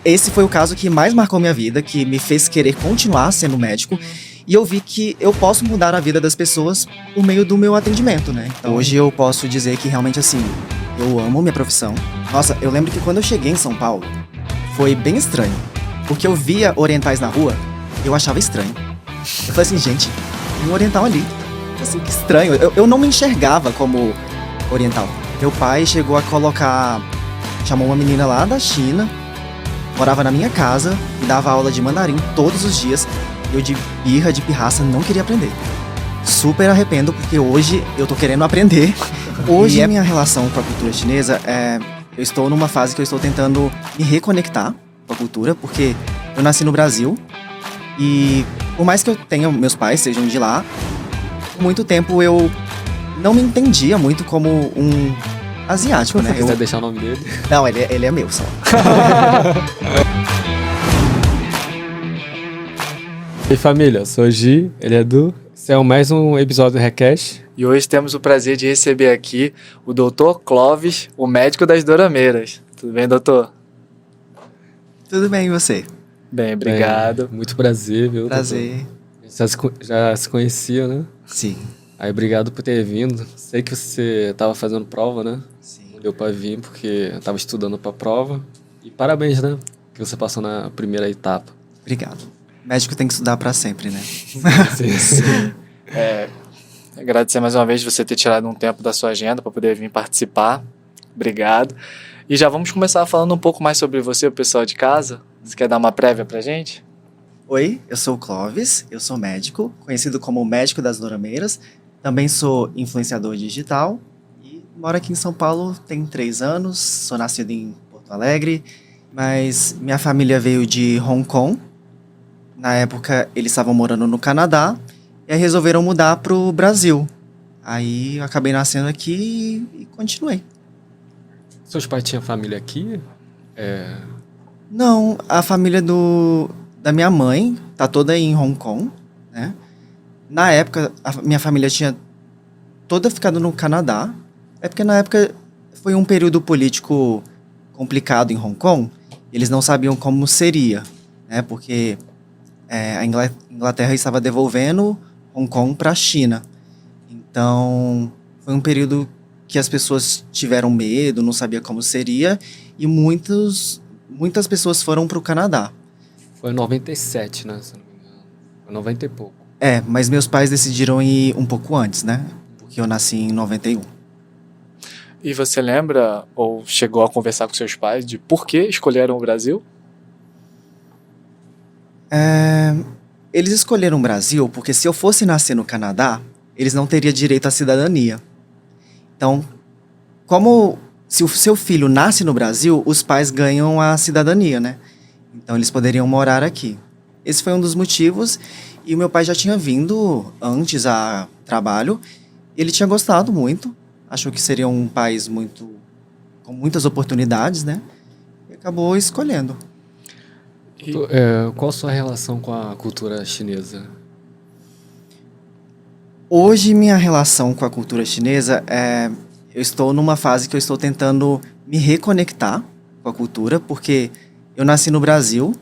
esse foi o caso que mais marcou minha vida, que me fez querer continuar sendo médico. E eu vi que eu posso mudar a vida das pessoas por meio do meu atendimento, né? Então, hoje eu posso dizer que realmente, assim, eu amo minha profissão. Nossa, eu lembro que quando eu cheguei em São Paulo, foi bem estranho. Porque eu via orientais na rua, eu achava estranho. Eu falei assim, gente, tem um oriental ali. Assim, que estranho. Eu não me enxergava como oriental. Meu pai chegou a chamou uma menina lá da China, morava na minha casa e dava aula de mandarim todos os dias. Eu de pirraça, não queria aprender. Super arrependo, porque hoje eu tô querendo aprender. Hoje a minha relação com a cultura chinesa eu estou numa fase que eu estou tentando me reconectar com a cultura, porque eu nasci no Brasil e por mais que eu tenha meus pais sejam de lá, por muito tempo eu não me entendia muito como um asiático, né? Você quiser deixar o nome dele? Não, ele é meu só. E aí, família, eu sou o Gi, ele é Du. Esse é mais um episódio do Recast. E hoje temos o prazer de receber aqui o Dr. Clóvis, o médico das Dorameiras. Tudo bem, doutor? Tudo bem, e você? Bem, obrigado. Muito prazer, viu? Prazer. Já se conhecia, né? Sim. Aí, obrigado por ter vindo. Sei que você estava fazendo prova, né? Sim. Não deu pra vir porque eu estava estudando pra prova. E parabéns, né? Que você passou na primeira etapa. Obrigado. Médico tem que estudar pra sempre, né? Sim. Agradecer mais uma vez você ter tirado um tempo da sua agenda para poder vir participar. Obrigado. E já vamos começar falando um pouco mais sobre você, o pessoal de casa. Você quer dar uma prévia pra gente? Oi, eu sou o Clóvis, eu sou médico, conhecido como médico das Dorameiras. Também sou influenciador digital e moro aqui em São Paulo tem 3 anos. Sou nascido em Porto Alegre, mas minha família veio de Hong Kong. Na época, eles estavam morando no Canadá e aí resolveram mudar pro Brasil. Aí eu acabei nascendo aqui e continuei. Seus pais tinham família aqui? Não, a família da minha mãe tá toda em Hong Kong, né? Na época, a minha família tinha toda ficado no Canadá. É porque na época foi um período político complicado em Hong Kong. Eles não sabiam como seria, né? Porque a Inglaterra estava devolvendo Hong Kong para a China. Então, foi um período que as pessoas tiveram medo, não sabia como seria, e muitas pessoas foram para o Canadá. Foi em 97, né? Se não me engano. Foi 90 e pouco. Mas meus pais decidiram ir um pouco antes, né? Porque eu nasci em 91. E você lembra ou chegou a conversar com seus pais de por que escolheram o Brasil? Eles escolheram o Brasil porque se eu fosse nascer no Canadá, eles não teriam direito à cidadania. Então, como se o seu filho nasce no Brasil, os pais ganham a cidadania, né? Então, eles poderiam morar aqui. Esse foi um dos motivos. E o meu pai já tinha vindo antes a trabalho. E ele tinha gostado muito. Achou que seria um país com muitas oportunidades, né? E acabou escolhendo. Qual a sua relação com a cultura chinesa? Hoje, minha relação com a cultura chinesa eu estou numa fase que eu estou tentando me reconectar com a cultura, porque eu nasci no Brasil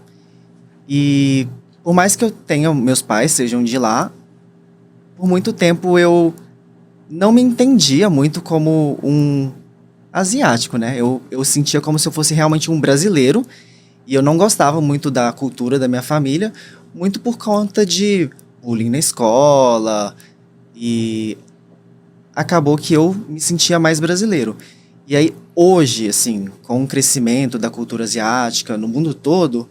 e por mais que eu tenha meus pais sejam de lá, por muito tempo eu não me entendia muito como um asiático, né? Eu sentia como se eu fosse realmente um brasileiro e eu não gostava muito da cultura da minha família, muito por conta de bullying na escola e acabou que eu me sentia mais brasileiro. E aí, hoje, assim, com o crescimento da cultura asiática no mundo todo,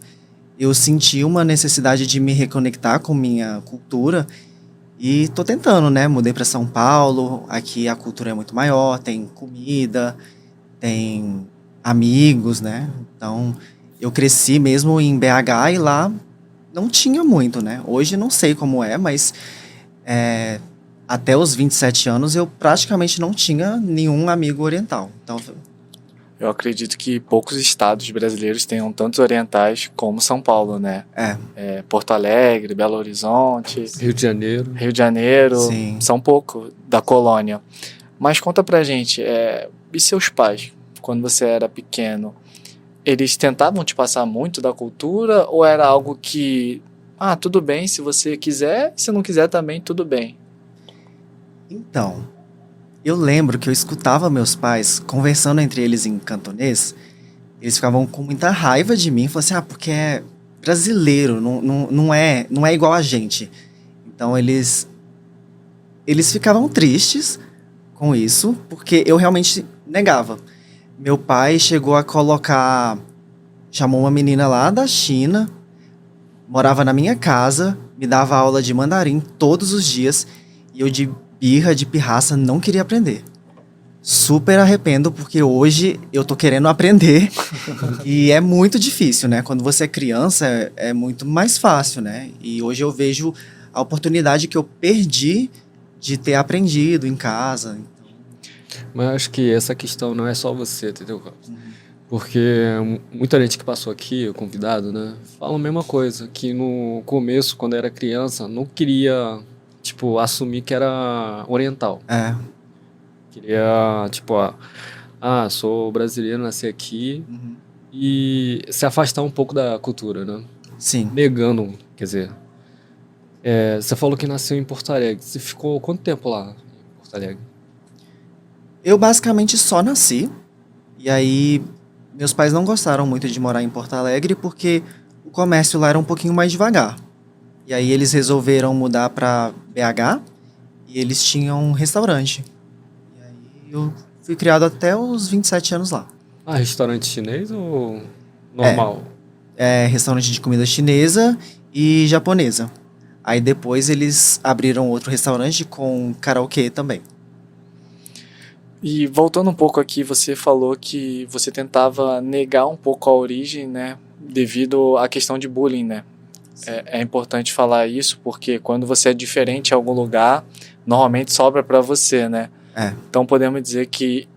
eu senti uma necessidade de me reconectar com minha cultura e tô tentando, né? Mudei para São Paulo, aqui a cultura é muito maior, tem comida, tem amigos, né? Então, eu cresci mesmo em BH e lá não tinha muito, né? Hoje não sei como mas até os 27 anos eu praticamente não tinha nenhum amigo oriental. Então, Eu acredito que poucos estados brasileiros tenham tantos orientais como São Paulo, né? Porto Alegre, Belo Horizonte, Rio de Janeiro, sim. São pouco da colônia. Mas conta pra gente, e seus pais, quando você era pequeno, eles tentavam te passar muito da cultura ou era algo que, tudo bem, se você quiser, se não quiser também, tudo bem? Então, eu lembro que eu escutava meus pais conversando entre eles em cantonês. Eles ficavam com muita raiva de mim. Falavam assim, porque é brasileiro, não é igual a gente. Então, eles ficavam tristes com isso, porque eu realmente negava. Meu pai chegou a chamou uma menina lá da China, morava na minha casa, me dava aula de mandarim todos os dias, e eu de birra, de pirraça, não queria aprender. Super arrependo, porque hoje eu tô querendo aprender e é muito difícil, né? Quando você é criança, é muito mais fácil, né? E hoje eu vejo a oportunidade que eu perdi de ter aprendido em casa. Mas eu acho que essa questão não é só você, entendeu, Carlos? Porque muita gente que passou aqui, o convidado, né, fala a mesma coisa, que no começo, quando era criança, não queria, tipo, assumir que era oriental. É. Queria, tipo, sou brasileiro, nasci aqui, e se afastar um pouco da cultura, né? Sim. Negando, quer dizer, você falou que nasceu em Porto Alegre. Você ficou quanto tempo lá em Porto Alegre? Eu basicamente só nasci, e aí meus pais não gostaram muito de morar em Porto Alegre porque o comércio lá era um pouquinho mais devagar. E aí eles resolveram mudar para BH e eles tinham um restaurante. E aí eu fui criado até os 27 anos lá. Restaurante chinês ou normal? É restaurante de comida chinesa e japonesa. Aí depois eles abriram outro restaurante com karaokê também. E voltando um pouco aqui, você falou que você tentava negar um pouco a origem, né, devido à questão de bullying, né? É importante falar isso porque quando você é diferente em algum lugar, normalmente sobra para você, né? Então podemos dizer que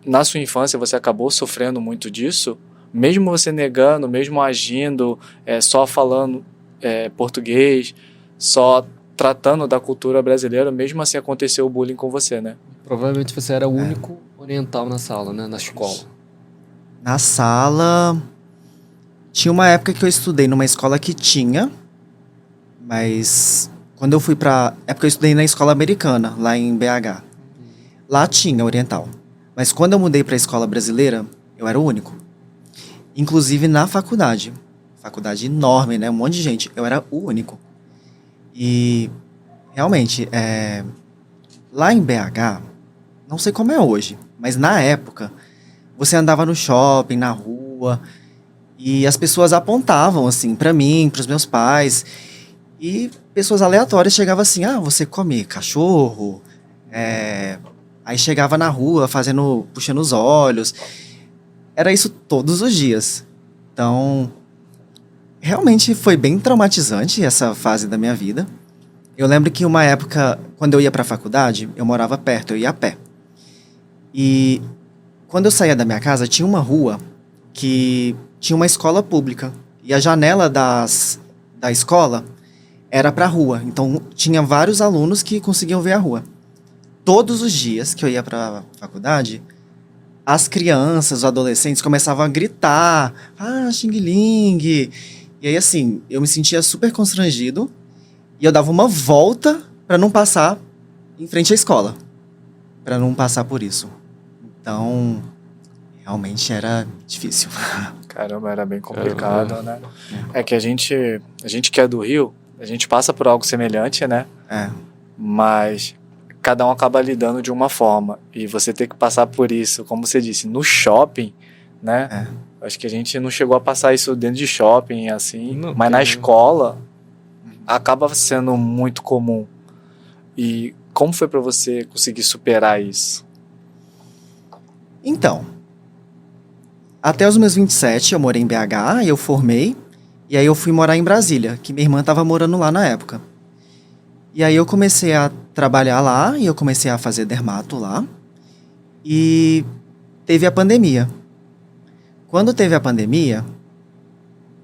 na sua infância você acabou sofrendo muito disso, mesmo você negando, mesmo agindo, só falando português, só tratando da cultura brasileira, mesmo assim aconteceu o bullying com você, né? Provavelmente você era o único oriental na sala, né? Na escola. Na sala... Tinha uma época que eu estudei numa escola que tinha, mas quando eu fui pra... É porque eu estudei na escola americana, lá em BH. Lá tinha oriental. Mas quando eu mudei pra escola brasileira, eu era o único. Inclusive na faculdade. Faculdade enorme, né? Um monte de gente. Eu era o único. E realmente, lá em BH, não sei como é hoje, mas na época, você andava no shopping, na rua, e as pessoas apontavam, assim, pra mim, pros meus pais, e pessoas aleatórias chegavam assim, você come cachorro? Aí chegava na rua, puxando os olhos. Era isso todos os dias. Então, realmente foi bem traumatizante essa fase da minha vida. Eu lembro que uma época, quando eu ia pra faculdade, eu morava perto, eu ia a pé. E quando eu saía da minha casa, tinha uma rua que tinha uma escola pública. E a janela da escola era pra rua. Então, tinha vários alunos que conseguiam ver a rua. Todos os dias que eu ia pra faculdade, as crianças, os adolescentes começavam a gritar, Xing Ling. E aí, assim, eu me sentia super constrangido e eu dava uma volta pra não passar em frente à escola, pra não passar por isso. Então, realmente era difícil. Caramba, era bem complicado, né? É que a gente que é do Rio, a gente passa por algo semelhante, né? Mas cada um acaba lidando de uma forma. E você ter que passar por isso, como você disse, no shopping, né? Acho que a gente não chegou a passar isso dentro de shopping, assim. Não, mas na escola, acaba sendo muito comum. E como foi pra você conseguir superar isso? Então, até os meus 27, eu morei em BH, eu formei. E aí eu fui morar em Brasília, que minha irmã estava morando lá na época. E aí eu comecei a trabalhar lá, e eu comecei a fazer dermato lá. E teve a pandemia. Quando teve a pandemia,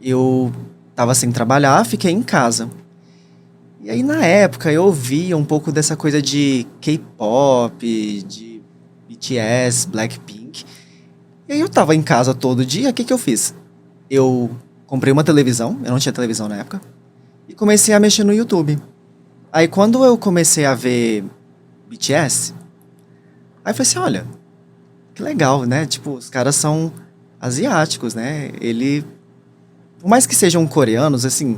eu tava sem trabalhar, fiquei em casa. E aí na época eu ouvia um pouco dessa coisa de K-pop, de BTS, Blackpink. E aí eu tava em casa todo dia, o que que eu fiz? Eu comprei uma televisão, eu não tinha televisão na época, e comecei a mexer no YouTube. Aí quando eu comecei a ver BTS, aí eu falei assim, olha, que legal, né? Tipo, os caras são asiáticos, né? Por mais que sejam coreanos, assim,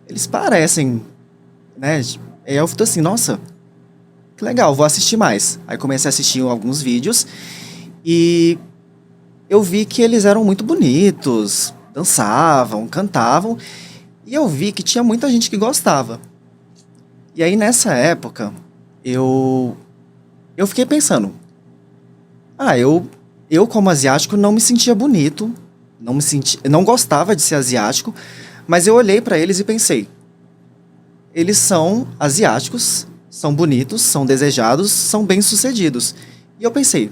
eles parecem, né? Aí eu falei assim, nossa, que legal, vou assistir mais. Aí comecei a assistir alguns vídeos e eu vi que eles eram muito bonitos, dançavam, cantavam, e eu vi que tinha muita gente que gostava. E aí nessa época, eu fiquei pensando, eu como asiático não me sentia bonito, não gostava de ser asiático, mas eu olhei pra eles e pensei, eles são asiáticos, são bonitos, são desejados, são bem-sucedidos. E eu pensei,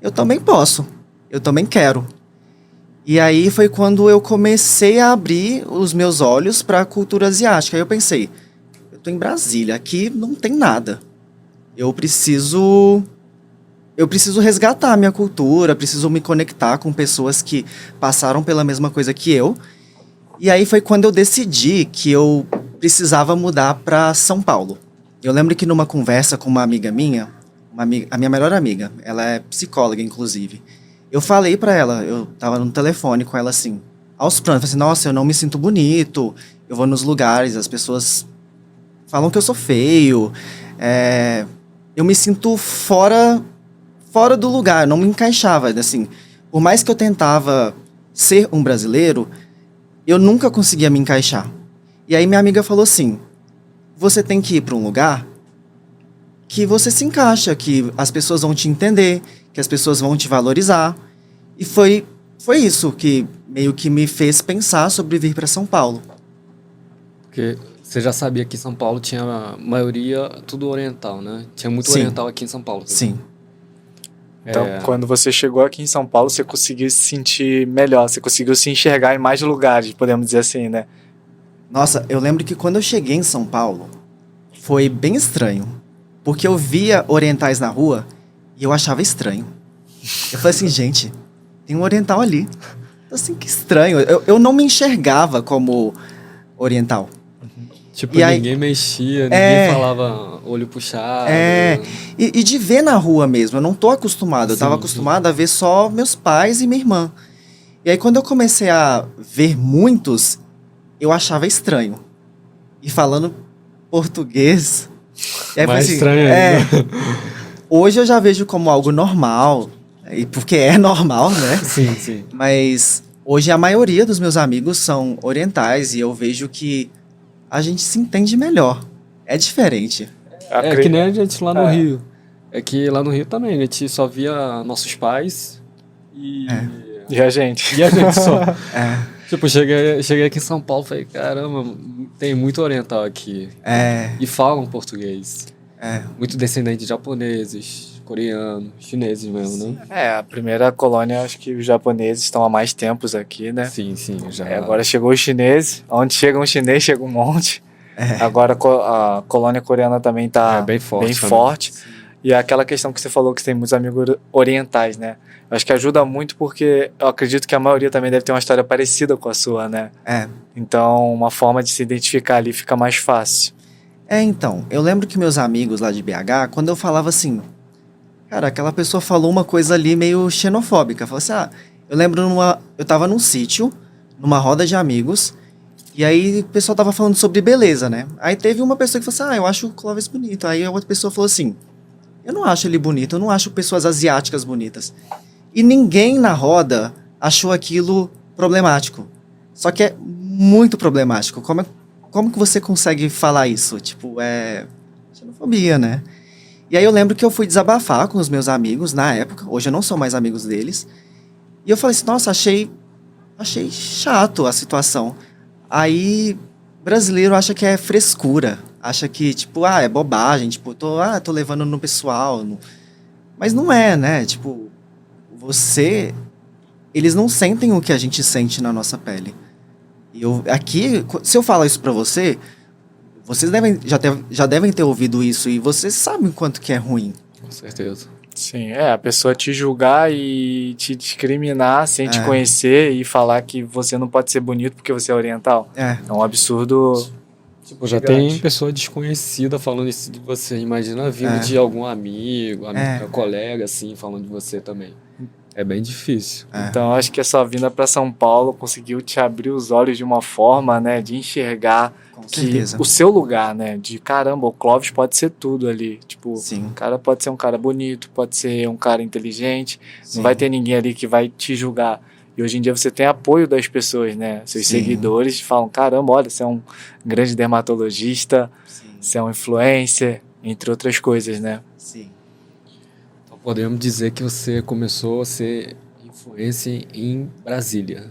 eu também posso, eu também quero. E aí foi quando eu comecei a abrir os meus olhos para a cultura asiática. Aí eu pensei, eu tô em Brasília, aqui não tem nada. Eu preciso resgatar a minha cultura, preciso me conectar com pessoas que passaram pela mesma coisa que eu. E aí foi quando eu decidi que eu precisava mudar para São Paulo. Eu lembro que numa conversa com uma amiga minha, a minha melhor amiga, ela é psicóloga, inclusive. Eu falei pra ela, eu tava no telefone com ela assim, aos prantos, falei assim, nossa, eu não me sinto bonito, eu vou nos lugares, as pessoas falam que eu sou feio, eu me sinto fora do lugar, eu não me encaixava, assim. Por mais que eu tentava ser um brasileiro, eu nunca conseguia me encaixar. E aí minha amiga falou assim, você tem que ir para um lugar que você se encaixa, que as pessoas vão te entender, que as pessoas vão te valorizar. E foi isso que meio que me fez pensar sobre vir para São Paulo. Porque você já sabia que São Paulo tinha a maioria tudo oriental, né? Tinha muito Sim. oriental aqui em São Paulo. Sim. Então, quando você chegou aqui em São Paulo, você conseguiu se sentir melhor, você conseguiu se enxergar em mais lugares, podemos dizer assim, né? Nossa, eu lembro que quando eu cheguei em São Paulo, foi bem estranho. Porque eu via orientais na rua e eu achava estranho. Eu falei assim, gente, tem um oriental ali. Assim, que estranho. Eu não me enxergava como oriental. Tipo, E aí- ninguém mexia, ninguém falava olho puxado. E de ver na rua mesmo, eu não tô acostumado. Eu tava Sim, acostumado a ver só meus pais e minha irmã. E aí quando eu comecei a ver muitos, eu achava estranho. E falando português... E aí eu falei Mais assim, estranho ainda. hoje eu já vejo como algo normal, e porque é normal, né? Sim, sim. Mas hoje a maioria dos meus amigos são orientais e eu vejo que a gente se entende melhor. É diferente. É que nem a gente lá no É. Rio. É que lá no Rio também, a gente só via nossos pais e E a gente? a gente só. É, Tipo, cheguei aqui em São Paulo e falei, caramba, tem muito oriental aqui. E falam português. Muito descendente de japoneses, coreanos, chineses mesmo, né? A primeira colônia, acho que os japoneses estão há mais tempos aqui, né? Sim, já. Agora chegou os chineses, onde chega um chinês, chega um monte. Agora a colônia coreana também está bem forte. forte. E é aquela questão que você falou que você tem muitos amigos orientais, né? Eu acho que ajuda muito porque eu acredito que a maioria também deve ter uma história parecida com a sua, né? Então, uma forma de se identificar ali fica mais fácil. Então, eu lembro que meus amigos lá de BH, quando eu falava assim, cara, aquela pessoa falou uma coisa ali meio xenofóbica. Falou assim, eu lembro eu tava num sítio, numa roda de amigos, e aí o pessoal tava falando sobre beleza, né? Aí teve uma pessoa que falou assim, eu acho o Clóvis bonito. Aí a outra pessoa falou assim, eu não acho ele bonito, eu não acho pessoas asiáticas bonitas. E ninguém na roda achou aquilo problemático. Só que é muito problemático. Como que você consegue falar isso? Tipo, é xenofobia, né? E aí eu lembro que eu fui desabafar com os meus amigos na época. Hoje eu não sou mais amigos deles. E eu falei assim, nossa, achei chato a situação. Aí, brasileiro acha que é frescura. Acha que, tipo, é bobagem. Tipo, tô levando no pessoal. Mas não é, né? Tipo, eles não sentem o que a gente sente na nossa pele. E aqui, se eu falar isso pra você, vocês já devem ter ouvido isso e vocês sabem quanto que é ruim. Com certeza. Sim, a pessoa te julgar e te discriminar sem te É. conhecer e falar que você não pode ser bonito porque você é oriental. É, É um absurdo. Tipo, já Gigante. tem pessoa desconhecida falando isso de você. Imagina vindo É. de algum amigo, É. colega, assim, falando de você também. É bem difícil. é. Então, acho que a sua vinda para São Paulo conseguiu te abrir os olhos de uma forma, né, de enxergar Com que certeza. o seu lugar, né, de caramba, o Clóvis pode ser tudo ali. Tipo, Sim. o cara pode ser um cara bonito, pode ser um cara inteligente, Sim. não vai ter ninguém ali que vai te julgar. E hoje em dia você tem apoio das pessoas, né? Seus Sim. seguidores falam, caramba, olha, você é um grande dermatologista, Sim. você é um influencer, entre outras coisas, né? Sim. Então podemos dizer que você começou a ser influencer em Brasília.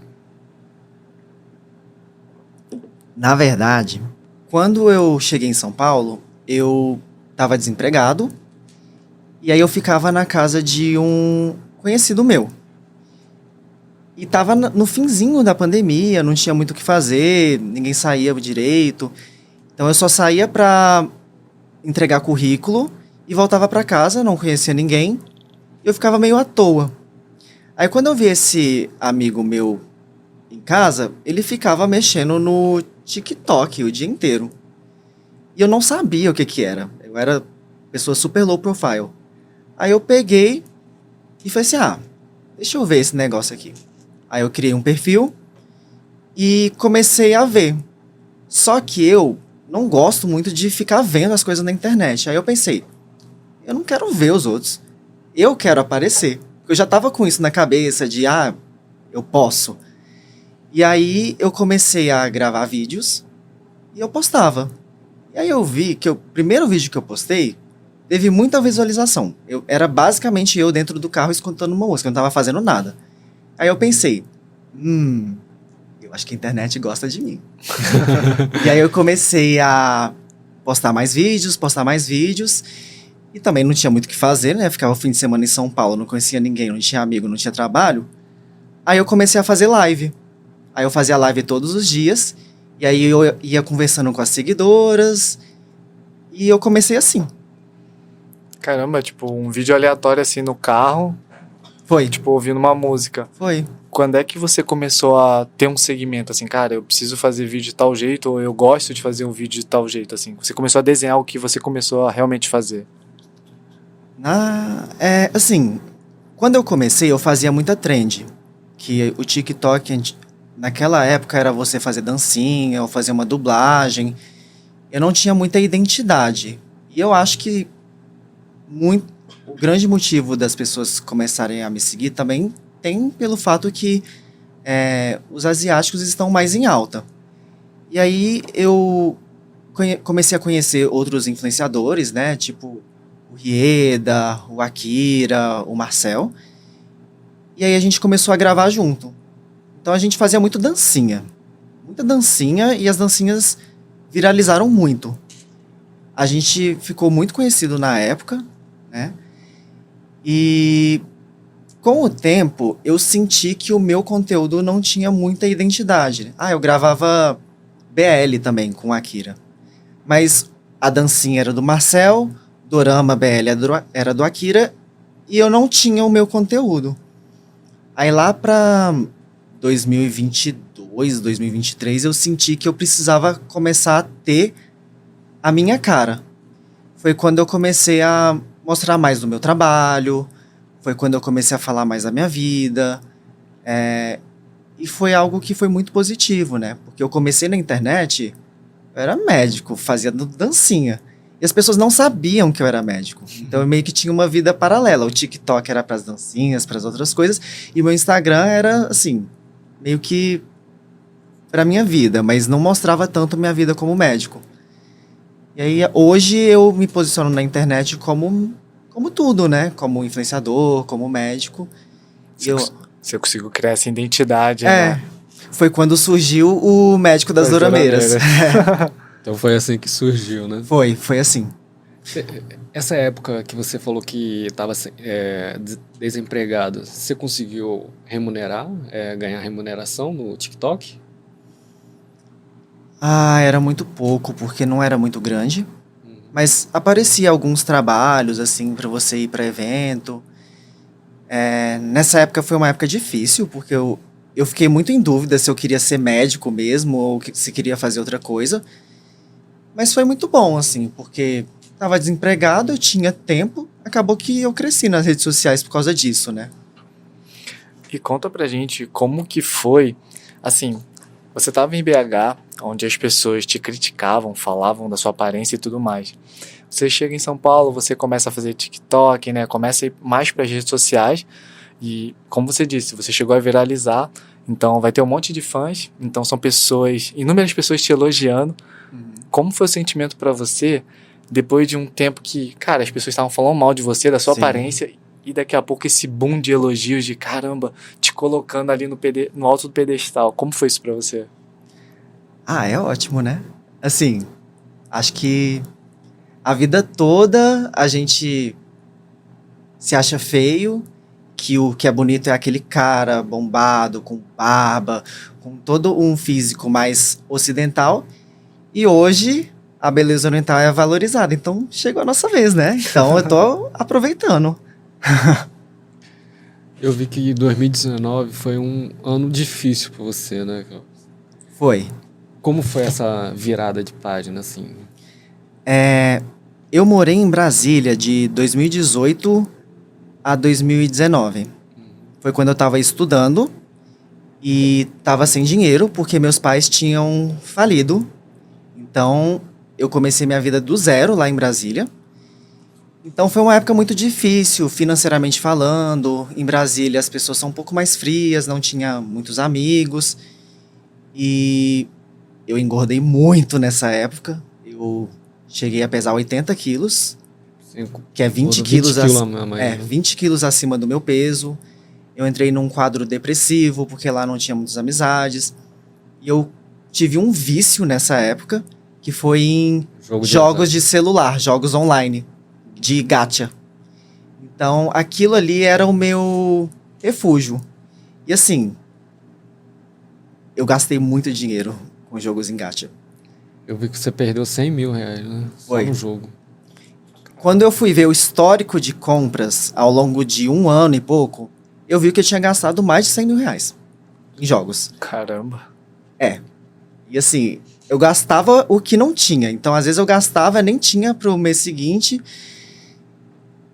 Na verdade, quando eu cheguei em São Paulo, eu estava desempregado e aí eu ficava na casa de um conhecido meu. E tava no finzinho da pandemia, não tinha muito o que fazer, ninguém saía direito. Então eu só saía pra entregar currículo e voltava pra casa, não conhecia ninguém. E eu ficava meio à toa. Aí quando eu vi esse amigo meu em casa, ele ficava mexendo no TikTok o dia inteiro. E eu não sabia o que que era. Eu era pessoa super low profile. Aí eu peguei e falei assim, deixa eu ver esse negócio aqui. Aí eu criei um perfil e comecei a ver. Só que eu não gosto muito de ficar vendo as coisas na internet. Aí eu pensei, eu não quero ver os outros. Eu quero aparecer. Eu já tava com isso na cabeça de, eu posso. E aí eu comecei a gravar vídeos e eu postava. E aí eu vi que o primeiro vídeo que eu postei teve muita visualização. Era basicamente eu dentro do carro escutando uma música, eu não tava fazendo nada. Aí eu pensei, eu acho que a internet gosta de mim. E aí eu comecei a postar mais vídeos. E também não tinha muito o que fazer, né? Ficava o fim de semana em São Paulo, não conhecia ninguém, não tinha amigo, não tinha trabalho. Aí eu comecei a fazer live. Aí eu fazia live todos os dias. E aí eu ia conversando com as seguidoras. E eu comecei assim. Caramba, tipo, um vídeo aleatório assim no carro, Foi. tipo, ouvindo uma música. Foi. Quando é que você começou a ter um segmento, assim, cara, eu preciso fazer vídeo de tal jeito, ou eu gosto de fazer um vídeo de tal jeito, assim? Você começou a desenhar o que você começou a realmente fazer? Assim, quando eu comecei, eu fazia muita trend. Que o TikTok, naquela época, era você fazer dancinha ou fazer uma dublagem. Eu não tinha muita identidade. E eu acho que o grande motivo das pessoas começarem a me seguir também tem pelo fato que os asiáticos estão mais em alta. E aí eu comecei a conhecer outros influenciadores, né? Tipo o Rieda, o Akira, o Marcel. E aí a gente começou a gravar junto. Então a gente fazia muito dancinha. Muita dancinha e as dancinhas viralizaram muito. A gente ficou muito conhecido na época, né? E com o tempo eu senti que o meu conteúdo não tinha muita identidade. Eu gravava BL também com o Akira. Mas a dancinha era do Marcel, Dorama BL era do Akira e eu não tinha o meu conteúdo. Aí lá pra 2022, 2023 eu senti que eu precisava começar a ter a minha cara. Foi quando eu comecei a mostrar mais do meu trabalho, foi quando eu comecei a falar mais da minha vida. E foi algo que foi muito positivo, né? Porque eu comecei na internet, eu era médico, fazia dancinha. E as pessoas não sabiam que eu era médico. Então eu meio que tinha uma vida paralela. O TikTok era pras dancinhas, pras outras coisas. E o meu Instagram era, assim, meio que pra minha vida. Mas não mostrava tanto minha vida como médico. E aí hoje eu me posiciono na internet como tudo, né? Como influenciador, como médico. Você conseguiu criar essa identidade, né? Foi quando surgiu o médico das Dorameiras. Então foi assim que surgiu, né? Foi assim. Essa época que você falou que estava desempregado, você conseguiu ganhar remuneração no TikTok? Era muito pouco, porque não era muito grande. Mas aparecia alguns trabalhos, assim, para você ir para evento. Nessa época foi uma época difícil, porque eu fiquei muito em dúvida se eu queria ser médico mesmo ou se queria fazer outra coisa. Mas foi muito bom, assim, porque estava desempregado, eu tinha tempo, acabou que eu cresci nas redes sociais por causa disso, né? E conta pra gente como que foi, assim, você estava em BH, onde as pessoas te criticavam, falavam da sua aparência e tudo mais. Você chega em São Paulo, você começa a fazer TikTok, né? Começa a ir mais para as redes sociais e, como você disse, você chegou a viralizar, então vai ter um monte de fãs, então são pessoas, inúmeras pessoas te elogiando. Como foi o sentimento para você depois de um tempo que, cara, as pessoas estavam falando mal de você, da sua Sim. aparência, e daqui a pouco esse boom de elogios de caramba, te colocando ali no alto do pedestal. Como foi isso para você? Ah, é ótimo, né? Assim, acho que a vida toda a gente se acha feio, que o que é bonito é aquele cara bombado, com barba, com todo um físico mais ocidental. E hoje a beleza oriental é valorizada. Então chegou a nossa vez, né? Então eu tô aproveitando. Eu vi que 2019 foi um ano difícil pra você, né? Foi. Como foi essa virada de página, assim? Eu morei em Brasília de 2018 a 2019. Foi quando eu tava estudando e tava sem dinheiro porque meus pais tinham falido. Então eu comecei minha vida do zero lá em Brasília. Então foi uma época muito difícil, financeiramente falando. Em Brasília as pessoas são um pouco mais frias, não tinha muitos amigos. E eu engordei muito nessa época. Eu cheguei a pesar 80 quilos, que é 20 quilos, 20 quilos acima do meu peso. Eu entrei num quadro depressivo, porque lá não tinha muitas amizades. E eu tive um vício nessa época, que foi em jogos de celular, jogos online, de gacha. Então, aquilo ali era o meu refúgio. E assim, eu gastei muito dinheiro com jogos em gacha. Eu vi que você perdeu 100 mil reais, né? Só no jogo. Quando eu fui ver o histórico de compras ao longo de um ano e pouco, eu vi que eu tinha gastado mais de 100 mil reais em jogos. Caramba. E assim, eu gastava o que não tinha. Então, às vezes eu gastava, nem tinha pro mês seguinte.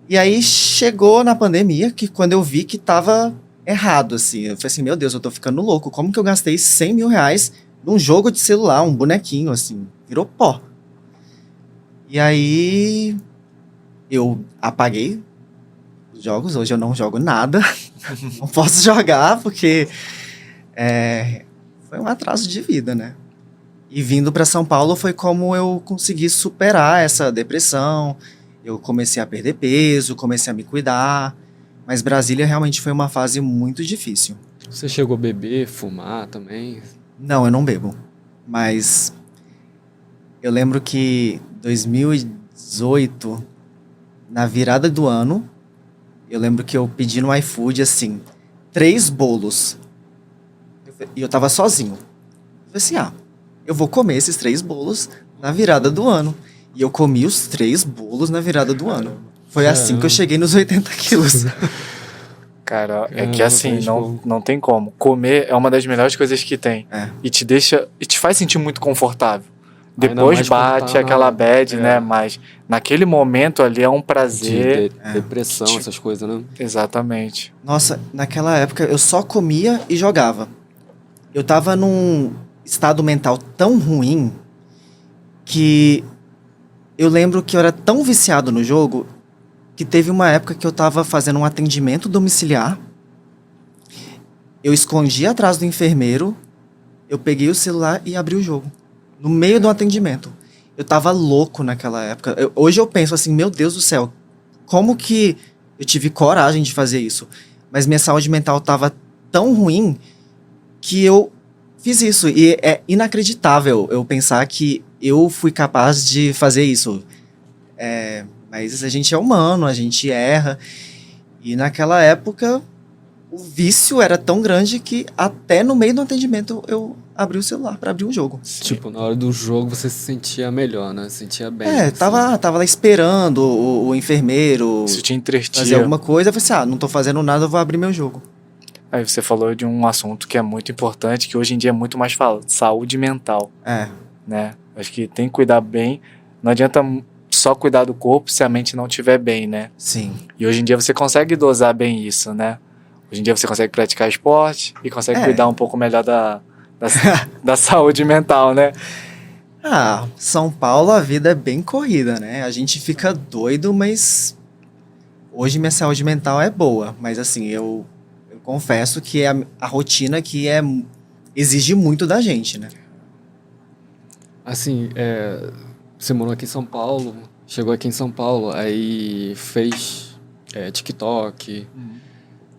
E aí chegou na pandemia, que quando eu vi que tava errado, assim. Eu falei assim, meu Deus, eu tô ficando louco. Como que eu gastei 100 mil reais num jogo de celular, um bonequinho, assim. Virou pó. E aí eu apaguei os jogos. Hoje eu não jogo nada. Não posso jogar, porque foi um atraso de vida, né? E vindo para São Paulo foi como eu consegui superar essa depressão. Eu comecei a perder peso, comecei a me cuidar. Mas Brasília realmente foi uma fase muito difícil. Você chegou a beber, fumar também? Não, eu não bebo. Mas eu lembro que 2018, na virada do ano, eu lembro que eu pedi no iFood, assim, 3 bolos. E eu tava sozinho. Eu falei assim, eu vou comer esses 3 bolos na virada do ano. E eu comi os 3 bolos na virada do ano. Foi assim que eu cheguei nos 80 quilos. Cara, é que assim, não tem como. Comer é uma das melhores coisas que tem. E te faz sentir muito confortável. Depois bate aquela bad, né? Mas naquele momento ali é um prazer. Depressão, essas coisas, né? Exatamente. Nossa, naquela época eu só comia e jogava. Eu tava num estado mental tão ruim que eu lembro que eu era tão viciado no jogo que teve uma época que eu tava fazendo um atendimento domiciliar. Eu escondi atrás do enfermeiro, eu peguei o celular e abri o jogo. No meio do atendimento. Eu tava louco naquela época. Hoje eu penso assim, meu Deus do céu, como que eu tive coragem de fazer isso? Mas minha saúde mental tava tão ruim que eu fiz isso. E é inacreditável eu pensar que eu fui capaz de fazer isso. Mas a gente é humano, a gente erra. E naquela época o vício era tão grande que até no meio do atendimento eu abri o celular para abrir o jogo. Tipo, na hora do jogo você se sentia melhor, né? Se sentia bem. assim. Tava lá esperando o enfermeiro Isso te fazer entretia. alguma coisa. Eu falei assim, não tô fazendo nada, eu vou abrir meu jogo. Aí você falou de um assunto que é muito importante, que hoje em dia é muito mais falado, saúde mental, É, né? Acho que tem que cuidar bem. Não adianta só cuidar do corpo se a mente não estiver bem, né? sim. E hoje em dia você consegue dosar bem isso, né? Hoje em dia você consegue praticar esporte e consegue É. cuidar um pouco melhor da saúde mental, né? São Paulo a vida é bem corrida, né? A gente fica doido, mas hoje minha saúde mental é boa. Mas assim, eu confesso que a rotina aqui exige muito da gente, né? Assim, você morou aqui em São Paulo, chegou aqui em São Paulo, aí fez TikTok.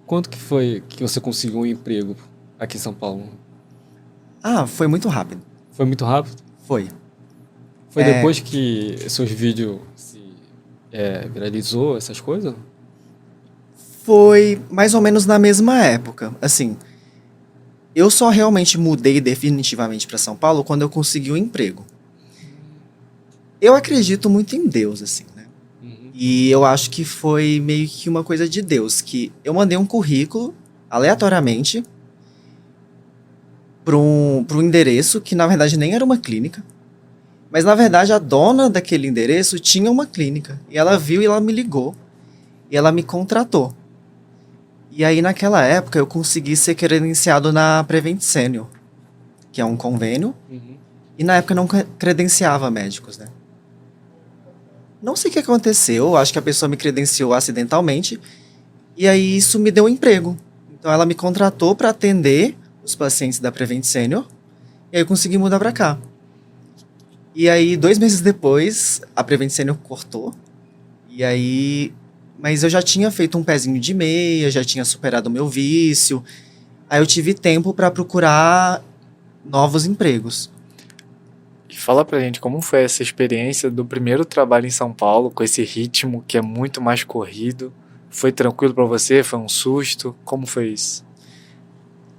Quanto que foi que você conseguiu um emprego aqui em São Paulo? Foi muito rápido. Foi muito rápido? Foi. Foi depois que seus vídeos viralizou, essas coisas? Foi mais ou menos na mesma época. Assim, eu só realmente mudei definitivamente para São Paulo quando eu consegui um emprego. Eu acredito muito em Deus, assim, né? E eu acho que foi meio que uma coisa de Deus, que eu mandei um currículo aleatoriamente para um endereço que na verdade nem era uma clínica. Mas na verdade a dona daquele endereço tinha uma clínica. E ela viu e ela me ligou. E ela me contratou. E aí naquela época eu consegui ser credenciado na Prevent Senior, que é um convênio. E na época não credenciava médicos, né? Não sei o que aconteceu, acho que a pessoa me credenciou acidentalmente. E aí isso me deu um emprego. Então ela me contratou para atender os pacientes da Prevent Senior. E aí eu consegui mudar para cá. E aí 2 meses depois a Prevent Senior cortou. E aí... Mas eu já tinha feito um pezinho de meia, já tinha superado o meu vício. Aí eu tive tempo para procurar novos empregos. E fala pra gente como foi essa experiência do primeiro trabalho em São Paulo, com esse ritmo que é muito mais corrido. Foi tranquilo pra você? Foi um susto? Como foi isso?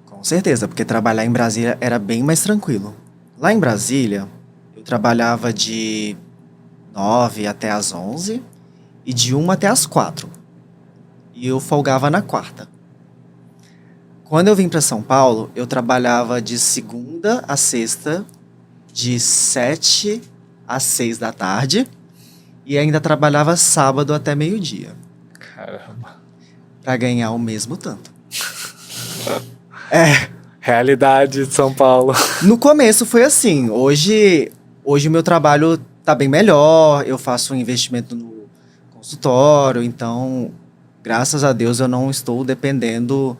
Com certeza, porque trabalhar em Brasília era bem mais tranquilo. Lá em Brasília, eu trabalhava de 9 até as 11 e de 1 até as 4. E eu folgava na quarta. Quando eu vim para São Paulo, eu trabalhava de segunda a sexta, de 7 às 6 da tarde, e ainda trabalhava sábado até meio-dia, Caramba. para ganhar o mesmo tanto. Realidade de São Paulo. No começo foi assim. Hoje o meu trabalho tá bem melhor, eu faço um investimento no consultório, então, graças a Deus, eu não estou dependendo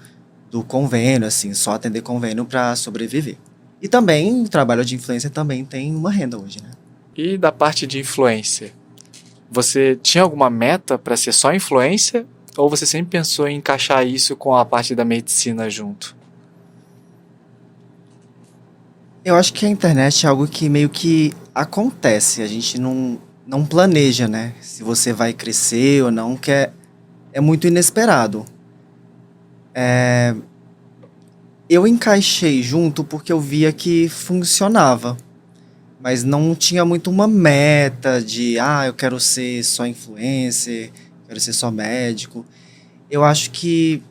do convênio, assim, só atender convênio para sobreviver. E também, o trabalho de influencer também tem uma renda hoje, né? E da parte de influencer? Você tinha alguma meta para ser só influencer? Ou você sempre pensou em encaixar isso com a parte da medicina junto? Eu acho que a internet é algo que meio que acontece, a gente não planeja, né? Se você vai crescer ou não, que é muito inesperado. Eu encaixei junto porque eu via que funcionava, mas não tinha muito uma meta de, eu quero ser só influencer, quero ser só médico. Eu acho que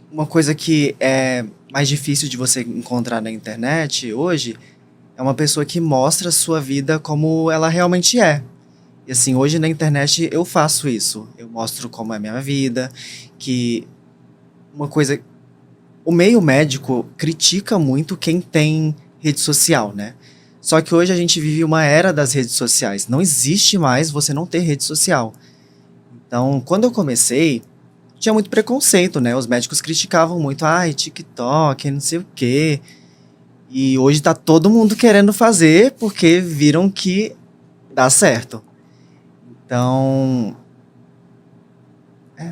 uma coisa que é mais difícil de você encontrar na internet hoje é uma pessoa que mostra a sua vida como ela realmente é. E assim, hoje na internet eu faço isso. Eu mostro como é a minha vida, que uma coisa... O meio médico critica muito quem tem rede social, né? Só que hoje a gente vive uma era das redes sociais. Não existe mais você não ter rede social. Então, quando eu comecei, tinha muito preconceito, né? Os médicos criticavam muito, TikTok, não sei o quê. E hoje tá todo mundo querendo fazer porque viram que dá certo. Então...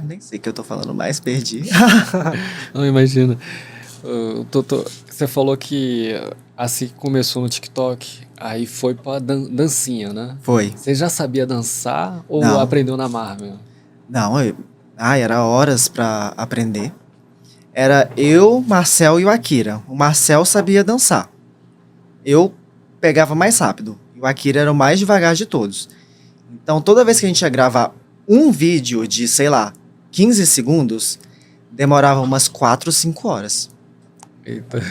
nem sei o que eu tô falando mais, perdi. Não, imagina. Você falou que assim que começou no TikTok, aí foi pra dancinha, né? Foi. Você já sabia dançar ou Não. aprendeu na marra mesmo? Não, Era horas pra aprender. Era eu, Marcel e o Akira. O Marcel sabia dançar. Eu pegava mais rápido. E o Akira era o mais devagar de todos. Então, toda vez que a gente ia gravar um vídeo de, sei lá, 15 segundos, demorava umas 4, 5 horas. Eita.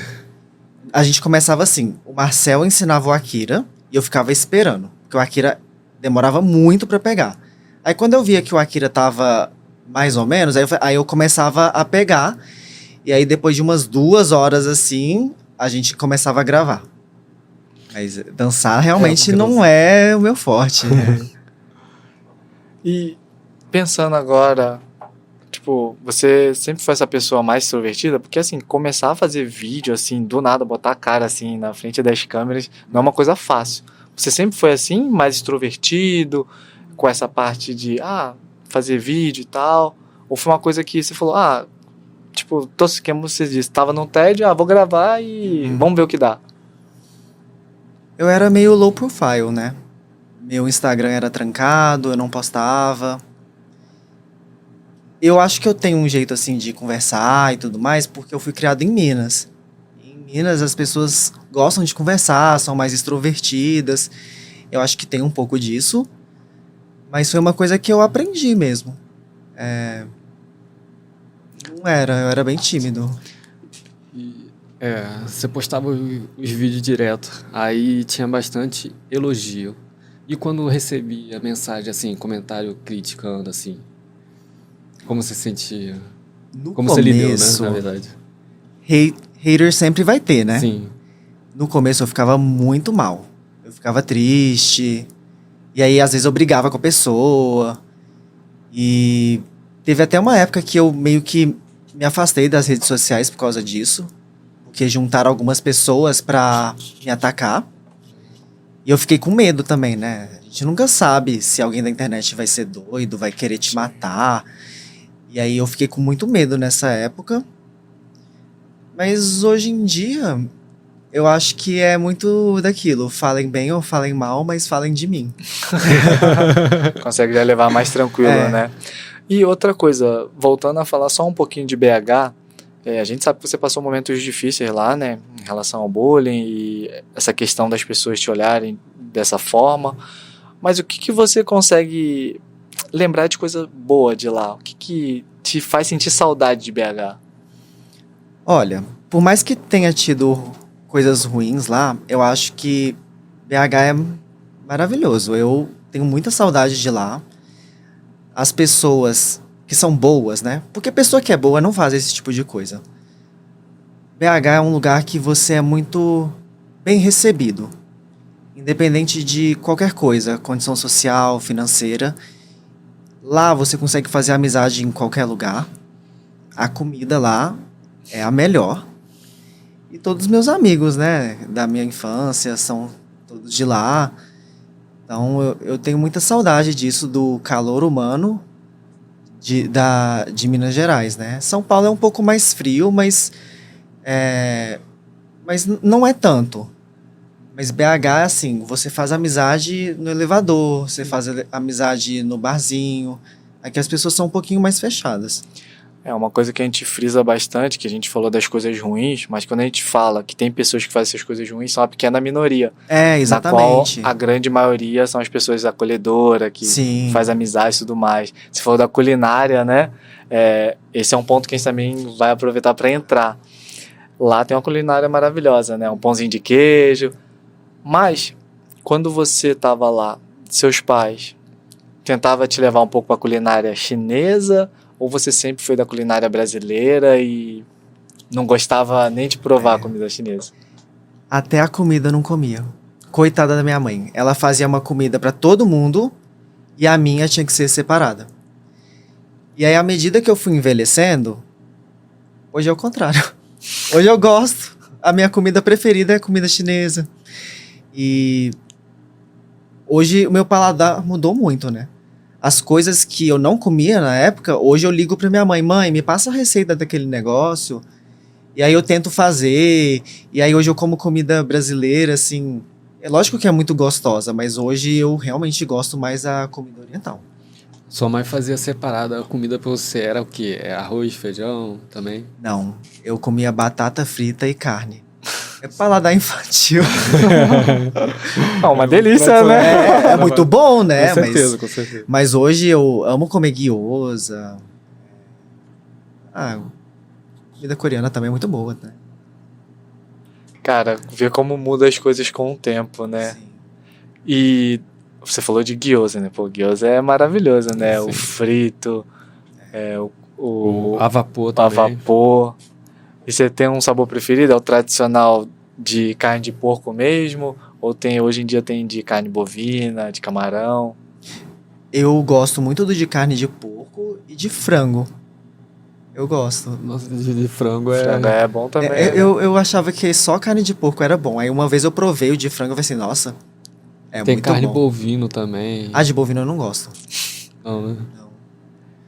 A gente começava assim. O Marcel ensinava o Akira e eu ficava esperando. Porque o Akira demorava muito pra pegar. Aí, quando eu via que o Akira tava mais ou menos, aí eu começava a pegar. E aí, depois de umas 2 horas assim, a gente começava a gravar. Mas dançar realmente não é o meu forte. E pensando agora, tipo, você sempre foi essa pessoa mais extrovertida? Porque, assim, começar a fazer vídeo, assim, do nada, botar a cara, assim, na frente das câmeras, não é uma coisa fácil. Você sempre foi assim, mais extrovertido, com essa parte de, fazer vídeo e tal? Ou foi uma coisa que você falou, tipo, como você disse, tava no tédio, vou gravar e vamos ver o que dá. Eu era meio low profile, né? Meu Instagram era trancado, eu não postava. Eu acho que eu tenho um jeito assim de conversar e tudo mais, porque eu fui criado em Minas. Em Minas as pessoas gostam de conversar, são mais extrovertidas. Eu acho que tem um pouco disso, mas foi uma coisa que eu aprendi mesmo. Eu era bem tímido. Você postava os vídeos direto, aí tinha bastante elogio. E quando recebia mensagem, assim, comentário criticando, assim, como você sentia? No Como começo, você lidou, né, na verdade? Hater sempre vai ter, né? Sim. No começo eu ficava muito mal. Eu ficava triste. E aí, às vezes, eu brigava com a pessoa. E teve até uma época que eu meio que me afastei das redes sociais por causa disso. Porque juntaram algumas pessoas pra me atacar. E eu fiquei com medo também, né? A gente nunca sabe se alguém da internet vai ser doido, vai querer te matar. E aí eu fiquei com muito medo nessa época. Mas hoje em dia, eu acho que é muito daquilo. Falem bem ou falem mal, mas falem de mim. Consegue já levar mais tranquilo, né? E outra coisa, voltando a falar só um pouquinho de BH, a gente sabe que você passou momentos difíceis lá, né? Em relação ao bullying e essa questão das pessoas te olharem dessa forma. Mas o que você consegue lembrar de coisa boa de lá? O que te faz sentir saudade de BH? Olha, por mais que tenha tido coisas ruins lá, eu acho que BH é maravilhoso. Eu tenho muita saudade de lá. As pessoas que são boas, né? Porque pessoa que é boa não faz esse tipo de coisa. BH é um lugar que você é muito bem recebido. Independente de qualquer coisa, condição social, financeira. Lá você consegue fazer amizade em qualquer lugar. A comida lá é a melhor. E todos os meus amigos, né, da minha infância, são todos de lá. Então eu tenho muita saudade disso, do calor humano de Minas Gerais, né? São Paulo é um pouco mais frio, mas não é tanto. Mas BH, assim, você faz amizade no elevador, você faz amizade no barzinho. Aqui as pessoas são um pouquinho mais fechadas. É uma coisa que a gente frisa bastante, que a gente falou das coisas ruins, mas quando a gente fala que tem pessoas que fazem essas coisas ruins, são uma pequena minoria. Exatamente. Na qual a grande maioria são as pessoas acolhedoras, que faz amizade e tudo mais. Se for da culinária, né? Esse é um ponto que a gente também vai aproveitar para entrar. Lá tem uma culinária maravilhosa, né? Um pãozinho de queijo. Mas, quando você estava lá, seus pais tentavam te levar um pouco para a culinária chinesa, ou você sempre foi da culinária brasileira e não gostava nem de provar a comida chinesa? Até a comida eu não comia. Coitada da minha mãe. Ela fazia uma comida para todo mundo e a minha tinha que ser separada. E aí, à medida que eu fui envelhecendo, hoje é o contrário. Hoje eu gosto. A minha comida preferida é comida chinesa. E hoje o meu paladar mudou muito, né? As coisas que eu não comia na época, hoje eu ligo pra minha mãe. Mãe, me passa a receita daquele negócio. E aí eu tento fazer. E aí hoje eu como comida brasileira, assim. É lógico que é muito gostosa, mas hoje eu realmente gosto mais da comida oriental. Sua mãe fazia separada a comida pra você. Era o quê? É arroz, feijão também? Não, eu comia batata frita e carne. É paladar infantil. Uma delícia, né? É muito bom, né? Com certeza, com certeza. Mas hoje eu amo comer gyoza. Comida coreana também é muito boa, né? Cara, ver como muda as coisas com o tempo, né? Sim. E você falou de gyoza, né? Pô, gyoza é maravilhoso, né? Sim. O frito, o A vapor a também. vapor. E você tem um sabor preferido? É o tradicional de carne de porco mesmo? Ou hoje em dia tem de carne bovina, de camarão? Eu gosto muito de carne de porco e de frango. Eu gosto. Nossa, de frango Frango é bom também. né? Eu achava que só carne de porco era bom. Aí uma vez eu provei o de frango e falei assim, nossa, Tem muito carne bom. bovino também. A de bovino eu não gosto. Não, né? Não.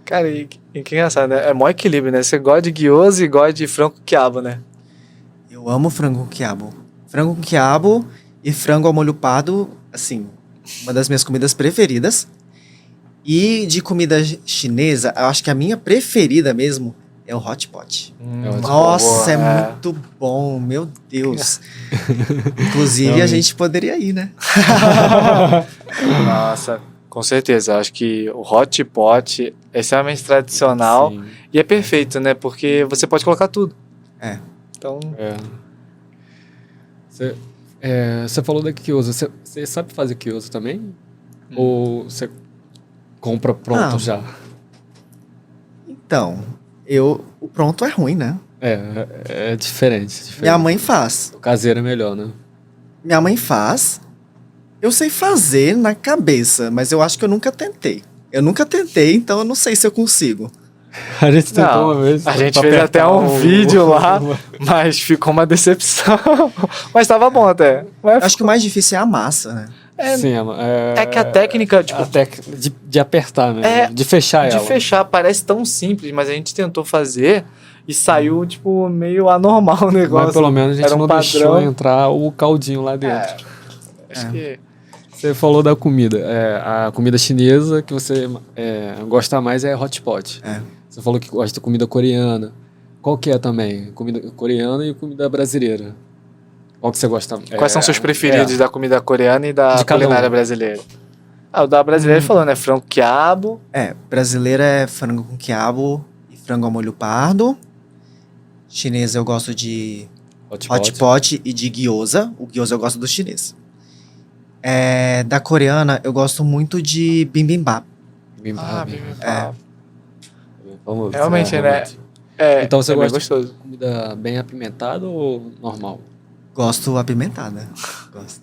Cara, e que engraçado, né? É mó equilíbrio, né? Você gosta de gyoza e gosta de frango com quiabo, né? Eu amo frango com quiabo. Frango com quiabo e frango ao molho pardo, assim, uma das minhas comidas preferidas. E de comida chinesa, eu acho que a minha preferida mesmo é o hot pot. Nossa, é muito bom, meu Deus. Inclusive, a gente poderia ir, né? Nossa, com certeza. Eu acho que o hot pot é extremamente tradicional Sim, e é perfeito, né? Porque você pode colocar tudo. É. Então, é. Você falou da gyoza. Você sabe fazer gyoza também? Ou você compra pronto Ah. já? Então, o pronto é ruim, né? É diferente. Minha mãe faz. O caseiro é melhor, né? Minha mãe faz. Eu sei fazer na cabeça, mas eu acho que eu nunca tentei. Eu nunca tentei, então eu não sei se eu consigo. A gente tentou não, uma vez. a gente pra fez até apertar um vídeo lá, mas ficou uma decepção. Mas tava bom até. Mas Acho que o mais difícil é a massa, né? Sim, é que a técnica, tipo, de apertar, né? É, De fechar de ela. fechar parece tão simples, mas a gente tentou fazer e saiu, tipo, meio anormal o negócio. Mas pelo menos a gente Era um não padrão. deixou entrar o caldinho lá dentro. Acho que... Você falou da comida. A comida chinesa que você gosta mais é hot pot. É. Você falou que gosta de comida coreana. Qual que é também? Comida coreana e comida brasileira. Qual que você gosta? Quais são seus preferidos da comida coreana e da De cada culinária um. brasileira? O da brasileira falou, né? Frango quiabo. Brasileira é frango com quiabo e frango ao molho pardo. Chinesa eu gosto de hot pot e de gyoza. O gyoza eu gosto do chinês. Da coreana eu gosto muito de bibimbap. Bibimbap. Realmente, né? Então você é bem gosta gostoso. de comida bem apimentada ou normal? Gosto apimentada. Gosto.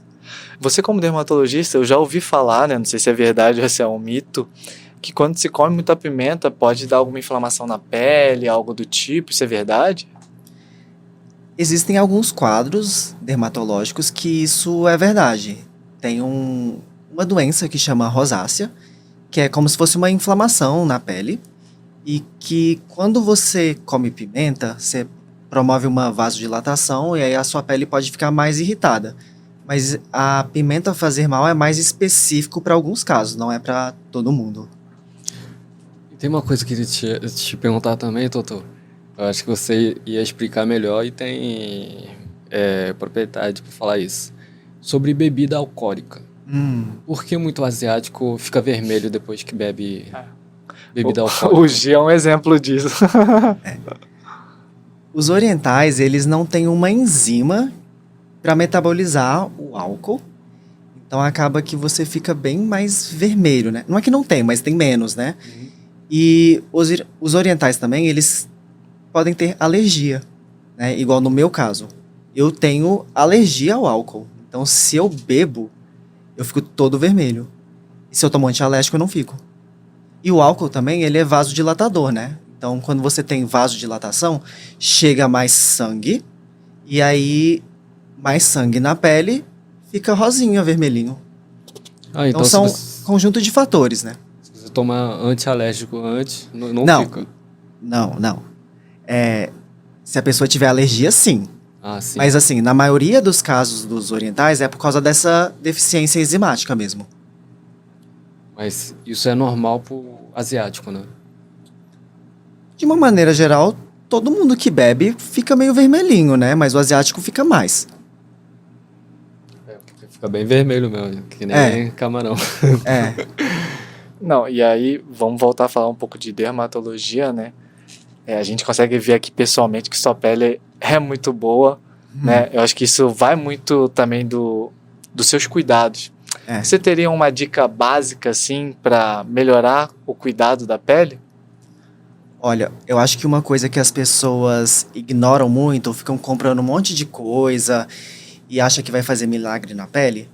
Você, como dermatologista, eu já ouvi falar, né? Não sei se é verdade ou se é um mito, que quando se come muita pimenta pode dar alguma inflamação na pele, algo do tipo. Isso é verdade? Existem alguns quadros dermatológicos que isso é verdade. Tem uma doença que chama rosácea, que é como se fosse uma inflamação na pele, e que quando você come pimenta, você promove uma vasodilatação e aí a sua pele pode ficar mais irritada. Mas a pimenta fazer mal é mais específico para alguns casos, não é para todo mundo. E tem uma coisa que eu queria te perguntar também, Totô. Eu acho que você ia explicar melhor e tem propriedade para falar isso. Sobre bebida alcoólica. Por que muito asiático fica vermelho depois que bebe bebida alcoólica? O G é um exemplo disso. Os orientais, eles não têm uma enzima para metabolizar o álcool. Então acaba que você fica bem mais vermelho, né? Não é que não tem, mas tem menos, né? E os orientais também, eles podem ter alergia, né? Igual no meu caso. Eu tenho alergia ao álcool. Então se eu bebo, eu fico todo vermelho. E se eu tomo antialérgico, eu não fico. E o álcool também, ele é vasodilatador, né? Então quando você tem vasodilatação, chega mais sangue. E aí, mais sangue na pele, fica rosinha, vermelhinho. Então são conjunto de fatores, né? Se você tomar antialérgico antes, não fica. Não. Se a pessoa tiver alergia, sim. Ah, sim. Mas assim, na maioria dos casos dos orientais é por causa dessa deficiência enzimática mesmo. Mas isso é normal pro asiático, né? De uma maneira geral, todo mundo que bebe fica meio vermelhinho, né? Mas o asiático fica mais. Porque fica bem vermelho mesmo, que nem camarão. É. Não, e aí vamos voltar a falar um pouco de dermatologia, né? A gente consegue ver aqui pessoalmente que sua pele é muito boa, né? Eu acho que isso vai muito também dos seus cuidados. Você teria uma dica básica, assim, para melhorar o cuidado da pele? Olha, eu acho que uma coisa que as pessoas ignoram muito, ficam comprando um monte de coisa e acham que vai fazer milagre na pele,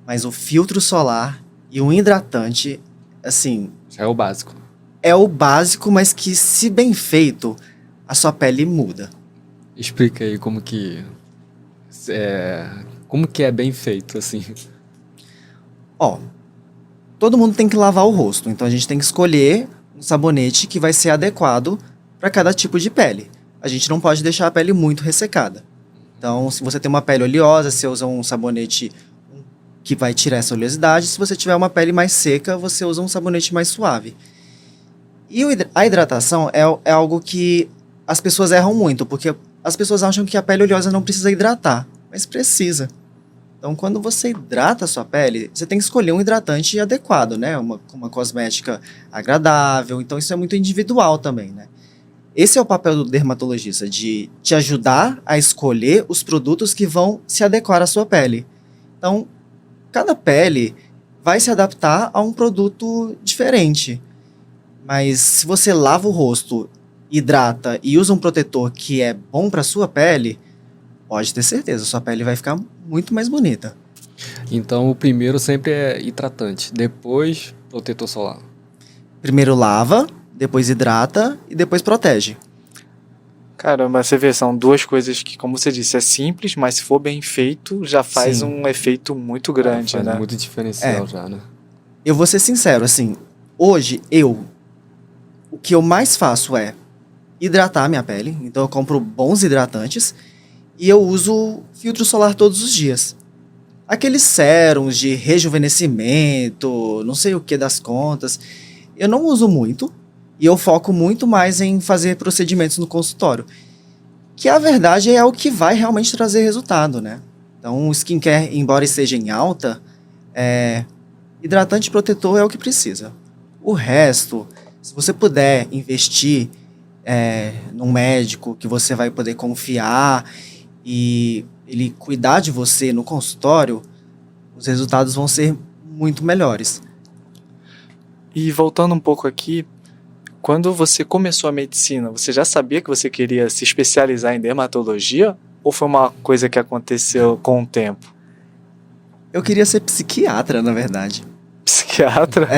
mas o filtro solar e o hidratante, assim, É o básico. é o básico, mas que, se bem feito, a sua pele muda. Explica aí como que é bem feito, assim. Ó, todo mundo tem que lavar o rosto, então a gente tem que escolher um sabonete que vai ser adequado para cada tipo de pele. A gente não pode deixar a pele muito ressecada. Então, se você tem uma pele oleosa, você usa um sabonete que vai tirar essa oleosidade. Se você tiver uma pele mais seca, você usa um sabonete mais suave. E a hidratação é algo que as pessoas erram muito, porque as pessoas acham que a pele oleosa não precisa hidratar, mas precisa. Então, quando você hidrata a sua pele, você tem que escolher um hidratante adequado, né? Uma cosmética agradável. Então, isso é muito individual também, né? Esse é o papel do dermatologista, de te ajudar a escolher os produtos que vão se adequar à sua pele. Então, cada pele vai se adaptar a um produto diferente. Mas se você lava o rosto, hidrata e usa um protetor que é bom para sua pele, pode ter certeza, sua pele vai ficar muito mais bonita. Então, o primeiro sempre é hidratante, depois protetor solar. Primeiro lava, depois hidrata e depois protege. Caramba, você vê, são duas coisas que, como você disse, é simples, mas se for bem feito, já faz Sim. um efeito muito grande, Faz né? muito diferencial já, né? Eu vou ser sincero, assim, hoje o que eu mais faço é hidratar minha pele, então eu compro bons hidratantes e eu uso filtro solar todos os dias. Aqueles sérums de rejuvenescimento, não sei o que das contas, eu não uso muito e eu foco muito mais em fazer procedimentos no consultório, que a verdade é o que vai realmente trazer resultado, né? Então o skincare, embora esteja em alta, hidratante e protetor é o que precisa. O resto, se você puder investir num médico que você vai poder confiar e ele cuidar de você no consultório, os resultados vão ser muito melhores. E voltando um pouco aqui, quando você começou a medicina, você já sabia que você queria se especializar em dermatologia? Ou foi uma coisa que aconteceu com o tempo? Eu queria ser psiquiatra, na verdade. Psiquiatra?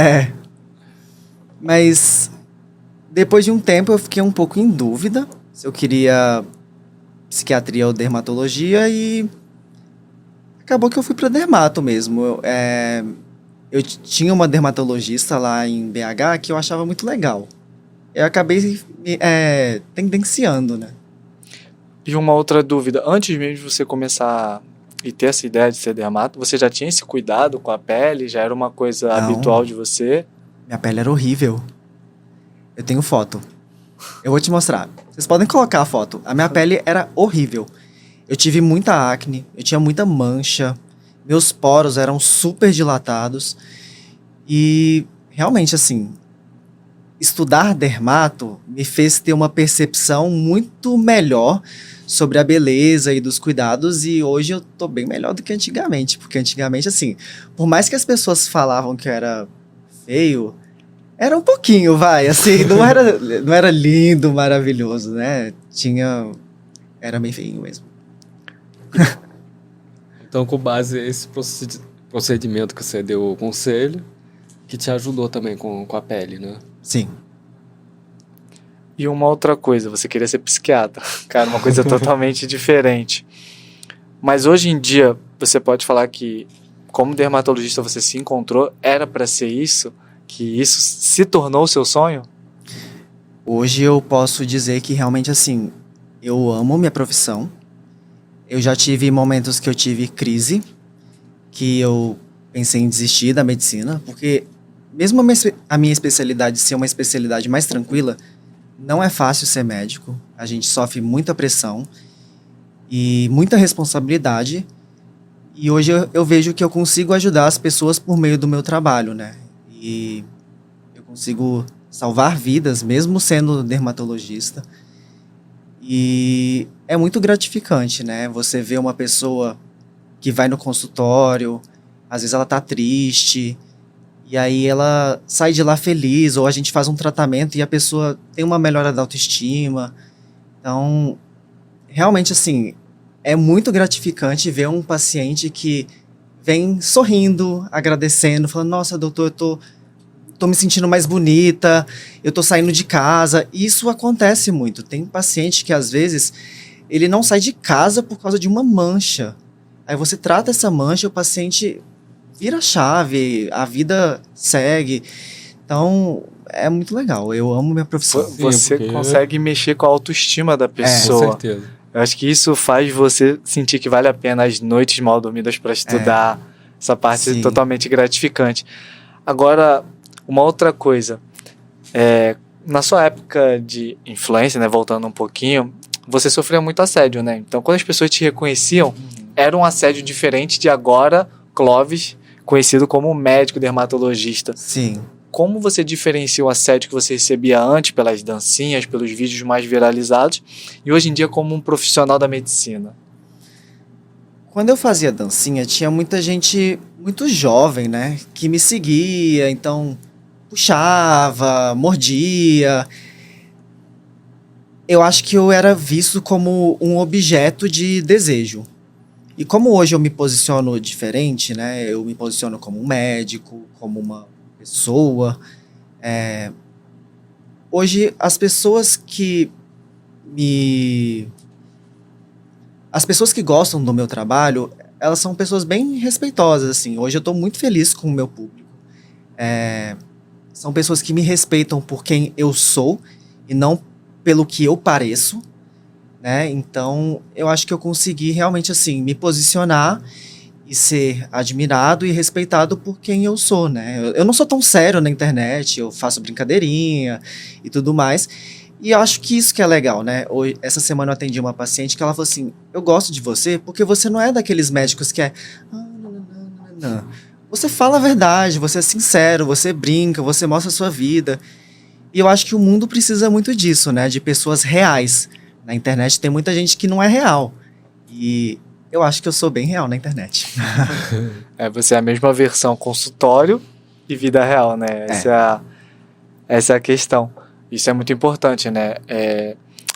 Mas depois de um tempo eu fiquei um pouco em dúvida se eu queria psiquiatria ou dermatologia e acabou que eu fui para dermato mesmo. Eu tinha uma dermatologista lá em BH que eu achava muito legal. Eu acabei tendenciando, né? E uma outra dúvida, antes mesmo de você começar e ter essa ideia de ser dermato, você já tinha esse cuidado com a pele? Já era uma coisa Não. habitual de você? Minha pele era horrível. Eu tenho foto. Eu vou te mostrar. Vocês podem colocar a foto. A minha pele era horrível. Eu tive muita acne, eu tinha muita mancha, meus poros eram super dilatados. E realmente, assim, estudar dermato me fez ter uma percepção muito melhor sobre a beleza e dos cuidados, e hoje eu tô bem melhor do que antigamente, porque antigamente, assim, por mais que as pessoas falavam que eu era feio, era um pouquinho, vai, assim, não era lindo, maravilhoso, né? Era bem feinho mesmo. Então, com base nesse procedimento que você deu o conselho, que te ajudou também com a pele, né? Sim. E uma outra coisa, você queria ser psiquiatra. Cara, uma coisa totalmente diferente. Mas hoje em dia, você pode falar que, como dermatologista, você se encontrou, era para ser isso? Que isso se tornou o seu sonho? Hoje eu posso dizer que realmente, assim, eu amo minha profissão. Eu já tive momentos que eu tive crise, que eu pensei em desistir da medicina, porque mesmo a minha especialidade ser uma especialidade mais tranquila, não é fácil ser médico. A gente sofre muita pressão e muita responsabilidade. E hoje eu vejo que eu consigo ajudar as pessoas por meio do meu trabalho, né? E eu consigo salvar vidas, mesmo sendo dermatologista. E é muito gratificante, né? Você vê uma pessoa que vai no consultório, às vezes ela tá triste, e aí ela sai de lá feliz, ou a gente faz um tratamento e a pessoa tem uma melhora da autoestima. Então, realmente, assim, é muito gratificante ver um paciente que vem sorrindo, agradecendo, falando, nossa, doutor, eu tô me sentindo mais bonita, eu tô saindo de casa. Isso acontece muito. Tem paciente que, às vezes, ele não sai de casa por causa de uma mancha. Aí você trata essa mancha, o paciente vira a chave, a vida segue. Então, é muito legal. Eu amo minha profissão. Você consegue mexer com a autoestima da pessoa. Com certeza. Eu acho que isso faz você sentir que vale a pena as noites mal dormidas para estudar. Essa parte é totalmente gratificante. Agora, uma outra coisa. Na sua época de influência, né, voltando um pouquinho, você sofreu muito assédio, né? Então, quando as pessoas te reconheciam, era um assédio diferente de agora, Clóvis, conhecido como médico dermatologista. Sim. Como você diferencia o assédio que você recebia antes pelas dancinhas, pelos vídeos mais viralizados, e hoje em dia como um profissional da medicina? Quando eu fazia dancinha, tinha muita gente muito jovem, né? Que me seguia, então puxava, mordia. Eu acho que eu era visto como um objeto de desejo. E como hoje eu me posiciono diferente, né? Eu me posiciono como um médico, como uma pessoa. Hoje, as pessoas que gostam do meu trabalho, elas são pessoas bem respeitosas, assim. Hoje eu estou muito feliz com o meu público. São pessoas que me respeitam por quem eu sou e não pelo que eu pareço, né? Então, eu acho que eu consegui realmente, assim, me posicionar e ser admirado e respeitado por quem eu sou, né? Eu não sou tão sério na internet, eu faço brincadeirinha e tudo mais. E eu acho que isso que é legal, né? Essa semana eu atendi uma paciente que ela falou assim, eu gosto de você porque você não é daqueles médicos que é... Não. Você fala a verdade, você é sincero, você brinca, você mostra a sua vida. E eu acho que o mundo precisa muito disso, né? De pessoas reais. Na internet tem muita gente que não é real. E eu acho que eu sou bem real na internet. Você é a mesma versão consultório e vida real, né? Essa é a questão. Isso é muito importante, né?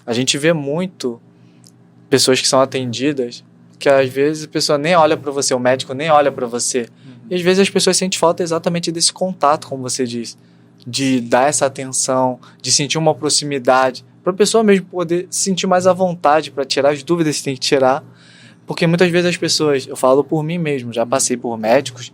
A gente vê muito pessoas que são atendidas que às vezes a pessoa nem olha para você, o médico nem olha para você. E às vezes as pessoas sentem falta exatamente desse contato, como você diz, de dar essa atenção, de sentir uma proximidade, para a pessoa mesmo poder se sentir mais à vontade para tirar as dúvidas que tem que tirar. Porque muitas vezes as pessoas, eu falo por mim mesmo, já passei por médicos,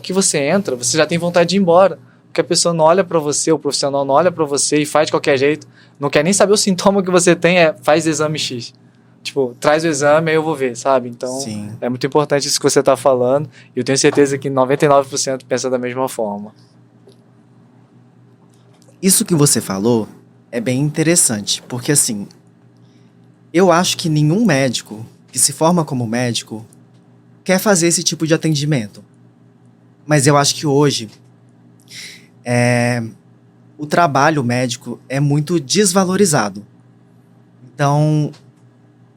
que você entra, você já tem vontade de ir embora, porque a pessoa não olha para você, o profissional não olha para você e faz de qualquer jeito, não quer nem saber o sintoma que você tem, faz exame X. Tipo, traz o exame, aí eu vou ver, sabe? Então, Sim. É muito importante isso que você está falando, e eu tenho certeza que 99% pensa da mesma forma. Isso que você falou é bem interessante, porque assim, eu acho que nenhum médico que se forma como médico quer fazer esse tipo de atendimento. Mas eu acho que hoje o trabalho médico é muito desvalorizado. Então,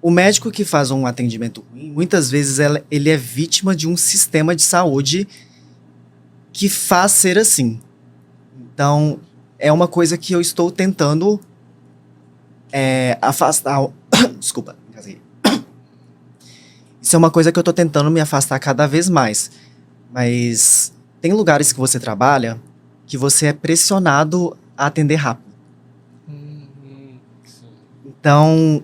o médico que faz um atendimento ruim, muitas vezes ele é vítima de um sistema de saúde que faz ser assim. Então, é uma coisa que eu estou tentando afastar... Desculpa, engasguei. Isso é uma coisa que eu estou tentando me afastar cada vez mais. Mas tem lugares que você trabalha que você é pressionado a atender rápido. Então,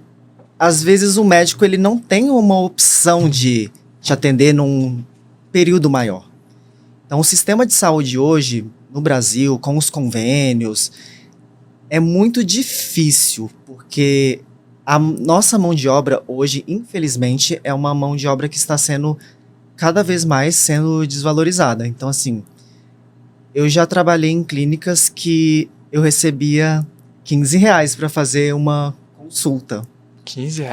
às vezes o médico ele não tem uma opção de te atender num período maior. Então, o sistema de saúde hoje, no Brasil, com os convênios, é muito difícil, porque a nossa mão de obra hoje, infelizmente, é uma mão de obra que está sendo cada vez mais sendo desvalorizada. Então, assim, Eu já trabalhei em clínicas que eu recebia R$ 15 para fazer uma consulta. R$ 15?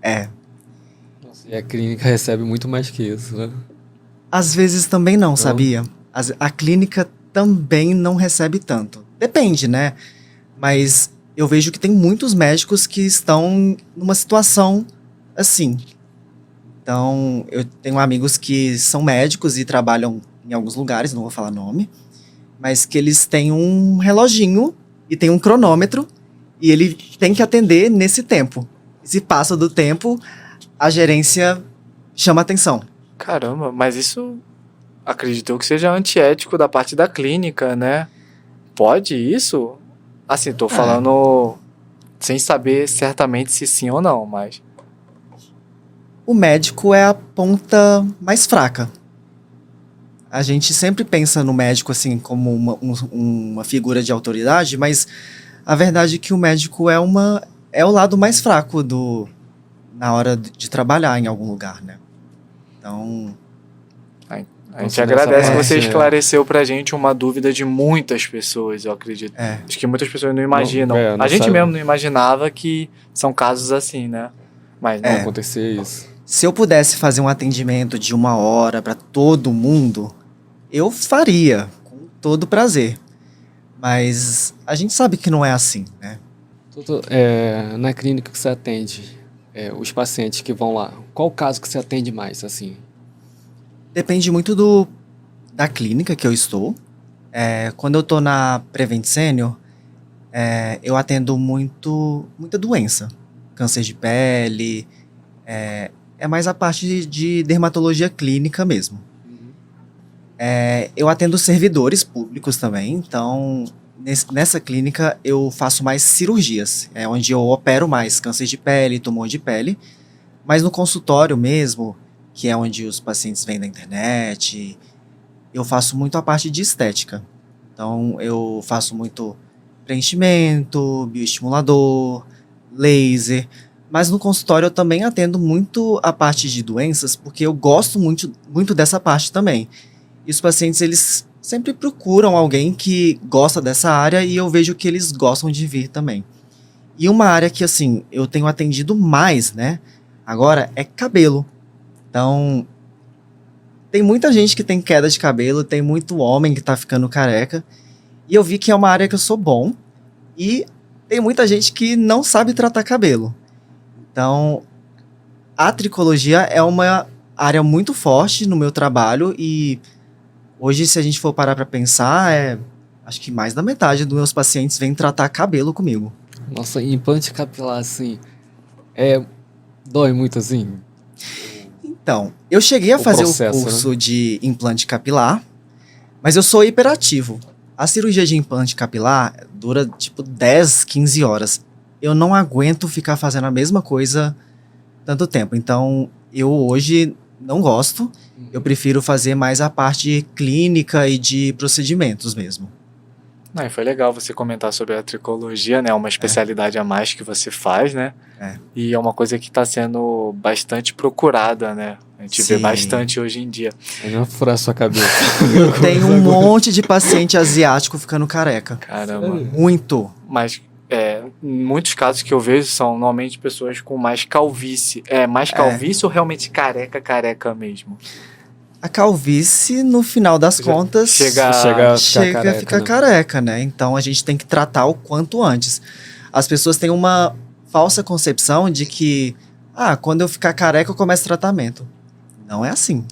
É. Nossa, e a clínica recebe muito mais que isso, né? Às vezes também não, sabia? A clínica também não recebe tanto. Depende, né? Mas eu vejo que tem muitos médicos que estão numa situação assim. Então, eu tenho amigos que são médicos e trabalham em alguns lugares, não vou falar nome, mas que eles têm um reloginho e tem um cronômetro e ele tem que atender nesse tempo. E se passa do tempo, a gerência chama atenção. Caramba, mas isso acredito eu que seja antiético da parte da clínica, né? Pode isso? Assim, tô falando sem saber certamente se sim ou não, mas... O médico é a ponta mais fraca. A gente sempre pensa no médico assim como uma figura de autoridade, mas a verdade é que o médico é o lado mais fraco na hora de trabalhar em algum lugar, né? Então... A gente agradece que você esclareceu pra gente uma dúvida de muitas pessoas, eu acredito. Acho que muitas pessoas não imaginam. Não a gente sabe. mesmo não imaginava que são casos assim, né? Mas não acontecer isso. Se eu pudesse fazer um atendimento de 1 hora para todo mundo, eu faria, com todo prazer. Mas a gente sabe que não é assim, né? Na clínica que você atende, os pacientes que vão lá, qual o caso que você atende mais, assim? Depende muito da clínica que eu estou. Quando eu estou na Prevent Senior, eu atendo muita doença. Câncer de pele, é mais a parte de dermatologia clínica mesmo. Eu atendo servidores públicos também, então nessa clínica eu faço mais cirurgias, onde eu opero mais câncer de pele, tumor de pele, mas no consultório mesmo, que é onde os pacientes vêm da internet, eu faço muito a parte de estética. Então eu faço muito preenchimento, bioestimulador, laser. Mas no consultório eu também atendo muito a parte de doenças, porque eu gosto muito dessa parte também. E os pacientes, eles sempre procuram alguém que gosta dessa área e eu vejo que eles gostam de vir também. E uma área que, assim, eu tenho atendido mais, né, agora é cabelo. Então, tem muita gente que tem queda de cabelo, tem muito homem que tá ficando careca. E eu vi que é uma área que eu sou bom e tem muita gente que não sabe tratar cabelo. Então, a tricologia é uma área muito forte no meu trabalho e hoje, se a gente for parar para pensar, acho que mais da metade dos meus pacientes vêm tratar cabelo comigo. Nossa, implante capilar, assim, dói muito, assim? Então, eu cheguei a fazer processo, o curso de implante capilar, mas eu sou hiperativo. A cirurgia de implante capilar dura, 10, 15 horas. Eu não aguento ficar fazendo a mesma coisa tanto tempo. Então, eu hoje não gosto. Eu prefiro fazer mais a parte clínica e de procedimentos mesmo. Foi legal você comentar sobre a tricologia, né? Uma especialidade a mais que você faz, né? E é uma coisa que está sendo bastante procurada, né? A gente vê bastante hoje em dia. Eu não furar sua cabeça. Eu tenho um monte de paciente asiático ficando careca. Caramba. Muito. Mas muitos casos que eu vejo são normalmente pessoas com mais calvície. Mais calvície ou realmente careca mesmo? A calvície, no final das contas, chega a ficar careca, né? Então a gente tem que tratar o quanto antes. As pessoas têm uma falsa concepção de que, quando eu ficar careca eu começo tratamento. Não é assim.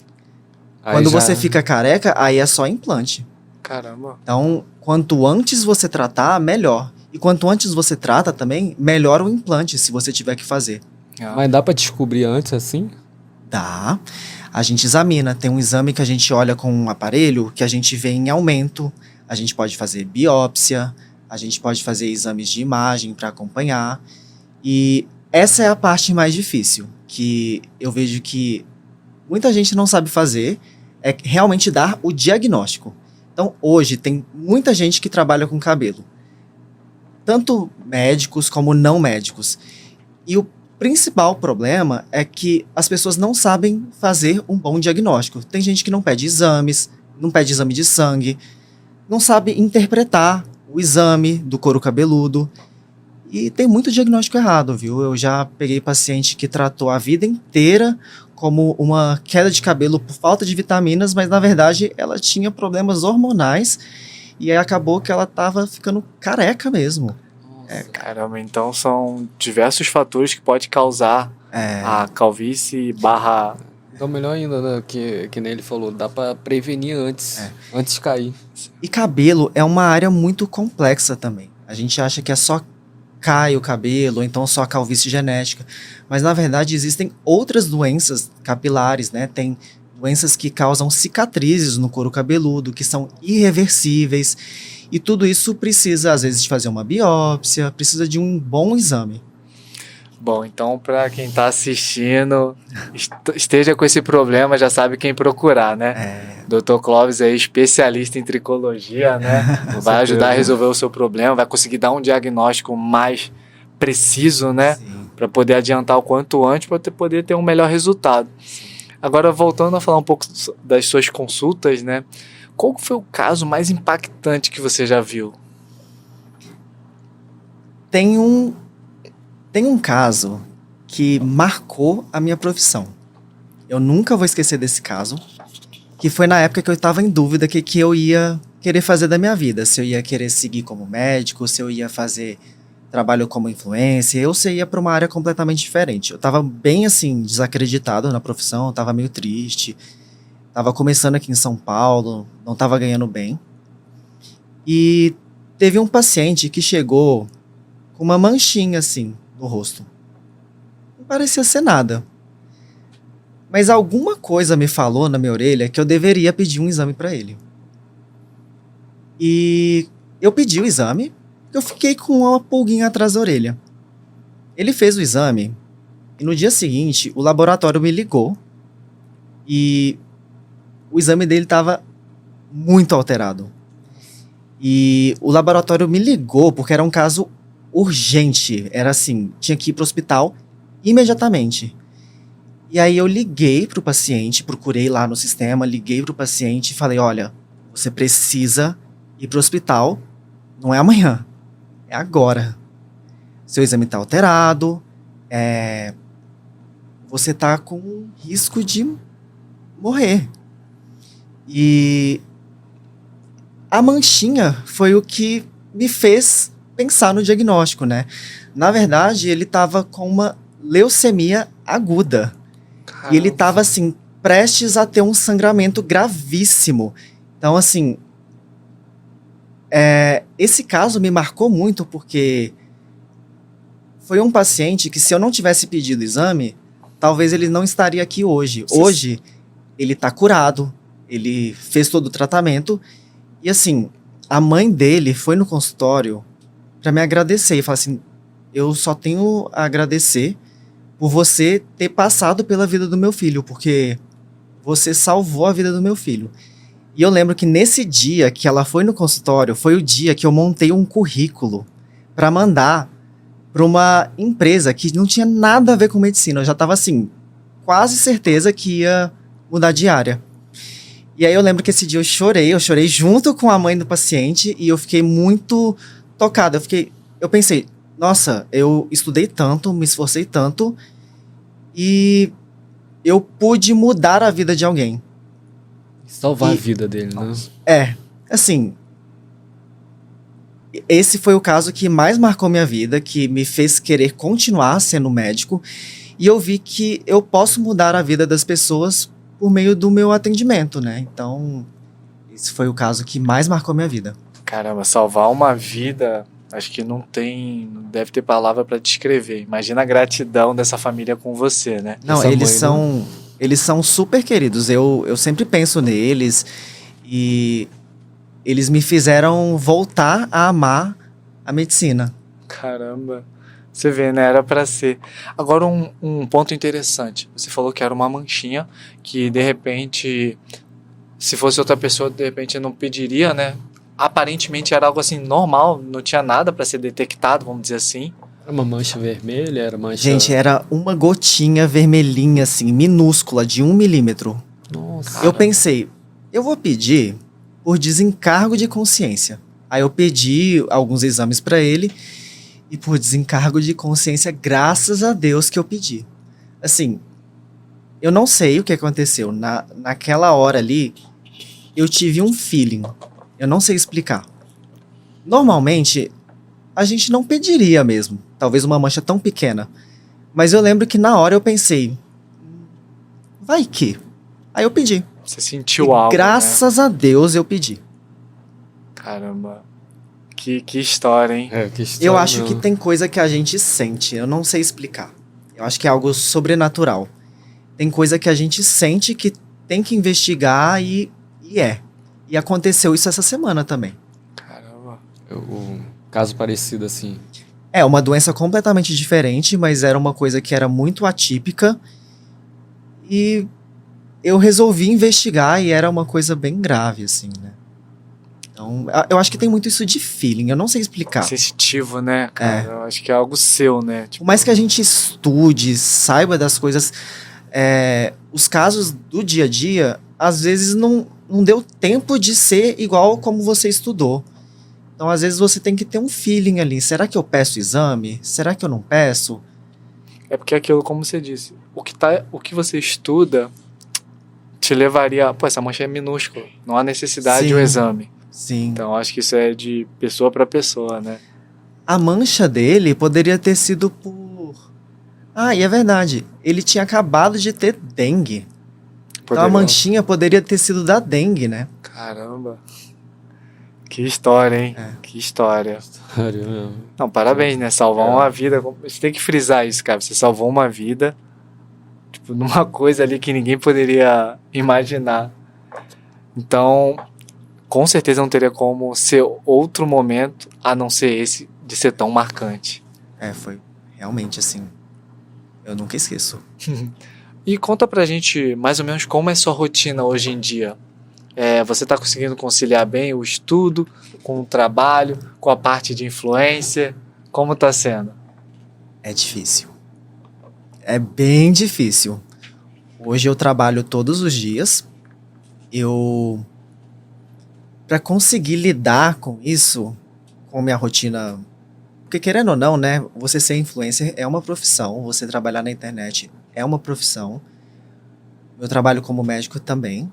Quando você fica careca, aí é só implante. Caramba. Então, quanto antes você tratar, melhor. E quanto antes você trata também, melhor o implante, se você tiver que fazer. Mas dá pra descobrir antes, assim? Dá. A gente examina. Tem um exame que a gente olha com um aparelho que a gente vê em aumento. A gente pode fazer biópsia, a gente pode fazer exames de imagem para acompanhar. E essa é a parte mais difícil, que eu vejo que muita gente não sabe fazer, é realmente dar o diagnóstico. Então, hoje, tem muita gente que trabalha com cabelo. Tanto médicos como não médicos. E o principal problema é que as pessoas não sabem fazer um bom diagnóstico. Tem gente que não pede exames, não pede exame de sangue. não sabe interpretar o exame do couro cabeludo. E tem muito diagnóstico errado, viu? Eu já peguei paciente que tratou a vida inteira como uma queda de cabelo por falta de vitaminas, mas na verdade ela tinha problemas hormonais e aí acabou que ela tava ficando careca mesmo. Caramba, então são diversos fatores que pode causar a calvície barra... Então, melhor ainda, né? Que nem ele falou, dá pra prevenir antes de cair. E cabelo é uma área muito complexa também. A gente acha que é só cai o cabelo, ou então só a calvície genética. Mas, na verdade, existem outras doenças capilares, né? Tem doenças que causam cicatrizes no couro cabeludo, que são irreversíveis. E tudo isso precisa, às vezes, de fazer uma biópsia, precisa de um bom exame. Bom, então para quem está assistindo, esteja com esse problema, já sabe quem procurar, né? Dr. Clóvis é especialista em tricologia, né? Vai ajudar a resolver o seu problema, vai conseguir dar um diagnóstico mais preciso, né? Para poder adiantar o quanto antes, para poder ter um melhor resultado. Agora, voltando a falar um pouco das suas consultas, né? Qual foi o caso mais impactante que você já viu? Tem um caso que marcou a minha profissão. Eu nunca vou esquecer desse caso, que foi na época que eu estava em dúvida que eu ia querer fazer da minha vida. Se eu ia querer seguir como médico, se eu ia fazer trabalho como influencer, ou se eu ia para uma área completamente diferente. Eu estava bem, assim, desacreditado na profissão, eu estava meio triste. Estava começando aqui em São Paulo, não estava ganhando bem. E teve um paciente que chegou com uma manchinha, assim, no rosto. Não parecia ser nada. Mas alguma coisa me falou na minha orelha que eu deveria pedir um exame para ele. E eu pedi o exame, eu fiquei com uma pulguinha atrás da orelha. Ele fez o exame e no dia seguinte o laboratório me ligou e o exame dele estava muito alterado. E o laboratório me ligou porque era um caso urgente, era assim, tinha que ir para o hospital imediatamente. E aí eu liguei para o paciente, procurei lá no sistema, liguei para o paciente e falei, olha, você precisa ir para o hospital, não é amanhã, é agora. Seu exame está alterado, você está com risco de morrer. E a manchinha foi o que me fez pensar no diagnóstico, né? Na verdade, ele estava com uma leucemia aguda. Caramba. E ele estava, assim, prestes a ter um sangramento gravíssimo. Então, assim, esse caso me marcou muito porque foi um paciente que, se eu não tivesse pedido o exame, talvez ele não estaria aqui hoje. Hoje, ele está curado, ele fez todo o tratamento e, assim, a mãe dele foi no consultório para me agradecer e falar assim, eu só tenho a agradecer por você ter passado pela vida do meu filho, porque você salvou a vida do meu filho. E eu lembro que nesse dia que ela foi no consultório, foi o dia que eu montei um currículo para mandar para uma empresa que não tinha nada a ver com medicina. Eu já estava, assim, quase certeza que ia mudar de área. E aí eu lembro que esse dia eu chorei junto com a mãe do paciente e eu fiquei muito tocado. Eu pensei, nossa, eu estudei tanto, me esforcei tanto e eu pude mudar a vida de alguém. Salvar a vida dele, né? Assim, esse foi o caso que mais marcou minha vida, que me fez querer continuar sendo médico e eu vi que eu posso mudar a vida das pessoas por meio do meu atendimento, né? Então, esse foi o caso que mais marcou minha vida. Caramba, salvar uma vida, acho que não deve ter palavra para descrever. Imagina a gratidão dessa família com você, né? Não, eles são super queridos. Eu sempre penso neles e eles me fizeram voltar a amar a medicina. Caramba. Você vê, né? Era para ser. Agora, um ponto interessante. Você falou que era uma manchinha que, de repente, se fosse outra pessoa, de repente não pediria, né? Aparentemente era algo assim normal, não tinha nada para ser detectado, vamos dizer assim. Era uma mancha vermelha, era mancha... Gente, era uma gotinha vermelhinha, assim, minúscula, de 1 milímetro. Nossa. Eu pensei, eu vou pedir por desencargo de consciência. Aí eu pedi alguns exames para ele e por desencargo de consciência, graças a Deus que eu pedi. Assim, eu não sei o que aconteceu. Naquela hora ali, eu tive um feeling. Eu não sei explicar. Normalmente, a gente não pediria mesmo. Talvez uma mancha tão pequena. Mas eu lembro que na hora eu pensei, vai que? Aí eu pedi. Você sentiu algo, Graças a Deus eu pedi. Caramba. Que história, hein? Que história, Eu acho meu. que tem coisa que a gente sente. Eu não sei explicar. Eu acho que é algo sobrenatural. Tem coisa que a gente sente que tem que investigar e é. E aconteceu isso essa semana também. Caramba. Um caso parecido, assim. É uma doença completamente diferente, mas era uma coisa que era muito atípica. E eu resolvi investigar e era uma coisa bem grave, assim, né? Então, eu acho que tem muito isso de feeling, eu não sei explicar. Sensitivo, né, cara? Eu acho que é algo seu, né? Por mais que a gente estude, saiba das coisas, os casos do dia a dia, às vezes não deu tempo de ser igual como você estudou. Então, às vezes você tem que ter um feeling ali. Será que eu peço exame? Será que eu não peço? É porque aquilo, como você disse, o que você estuda te levaria... Pô, essa mancha é minúscula, não há necessidade de um exame. Sim. Então, acho que isso é de pessoa para pessoa, né? A mancha dele poderia ter sido por... Ah, e é verdade. Ele tinha acabado de ter dengue. Então a manchinha poderia ter sido da dengue, né? Caramba. Que história, hein? Que história. História mesmo. Não, parabéns, né? Salvar uma vida. Você tem que frisar isso, cara. Você salvou uma vida, tipo, numa coisa ali que ninguém poderia imaginar. Então, com certeza não teria como ser outro momento a não ser esse de ser tão marcante. Foi realmente assim. Eu nunca esqueço. E conta pra gente mais ou menos como é sua rotina hoje em dia. Você tá conseguindo conciliar bem o estudo com o trabalho, com a parte de influência? Como tá sendo? É difícil. É bem difícil. Hoje eu trabalho todos os dias. Pra conseguir lidar com isso, com minha rotina... Porque querendo ou não, né? Você ser influencer é uma profissão. Você trabalhar na internet é uma profissão. Eu trabalho como médico também.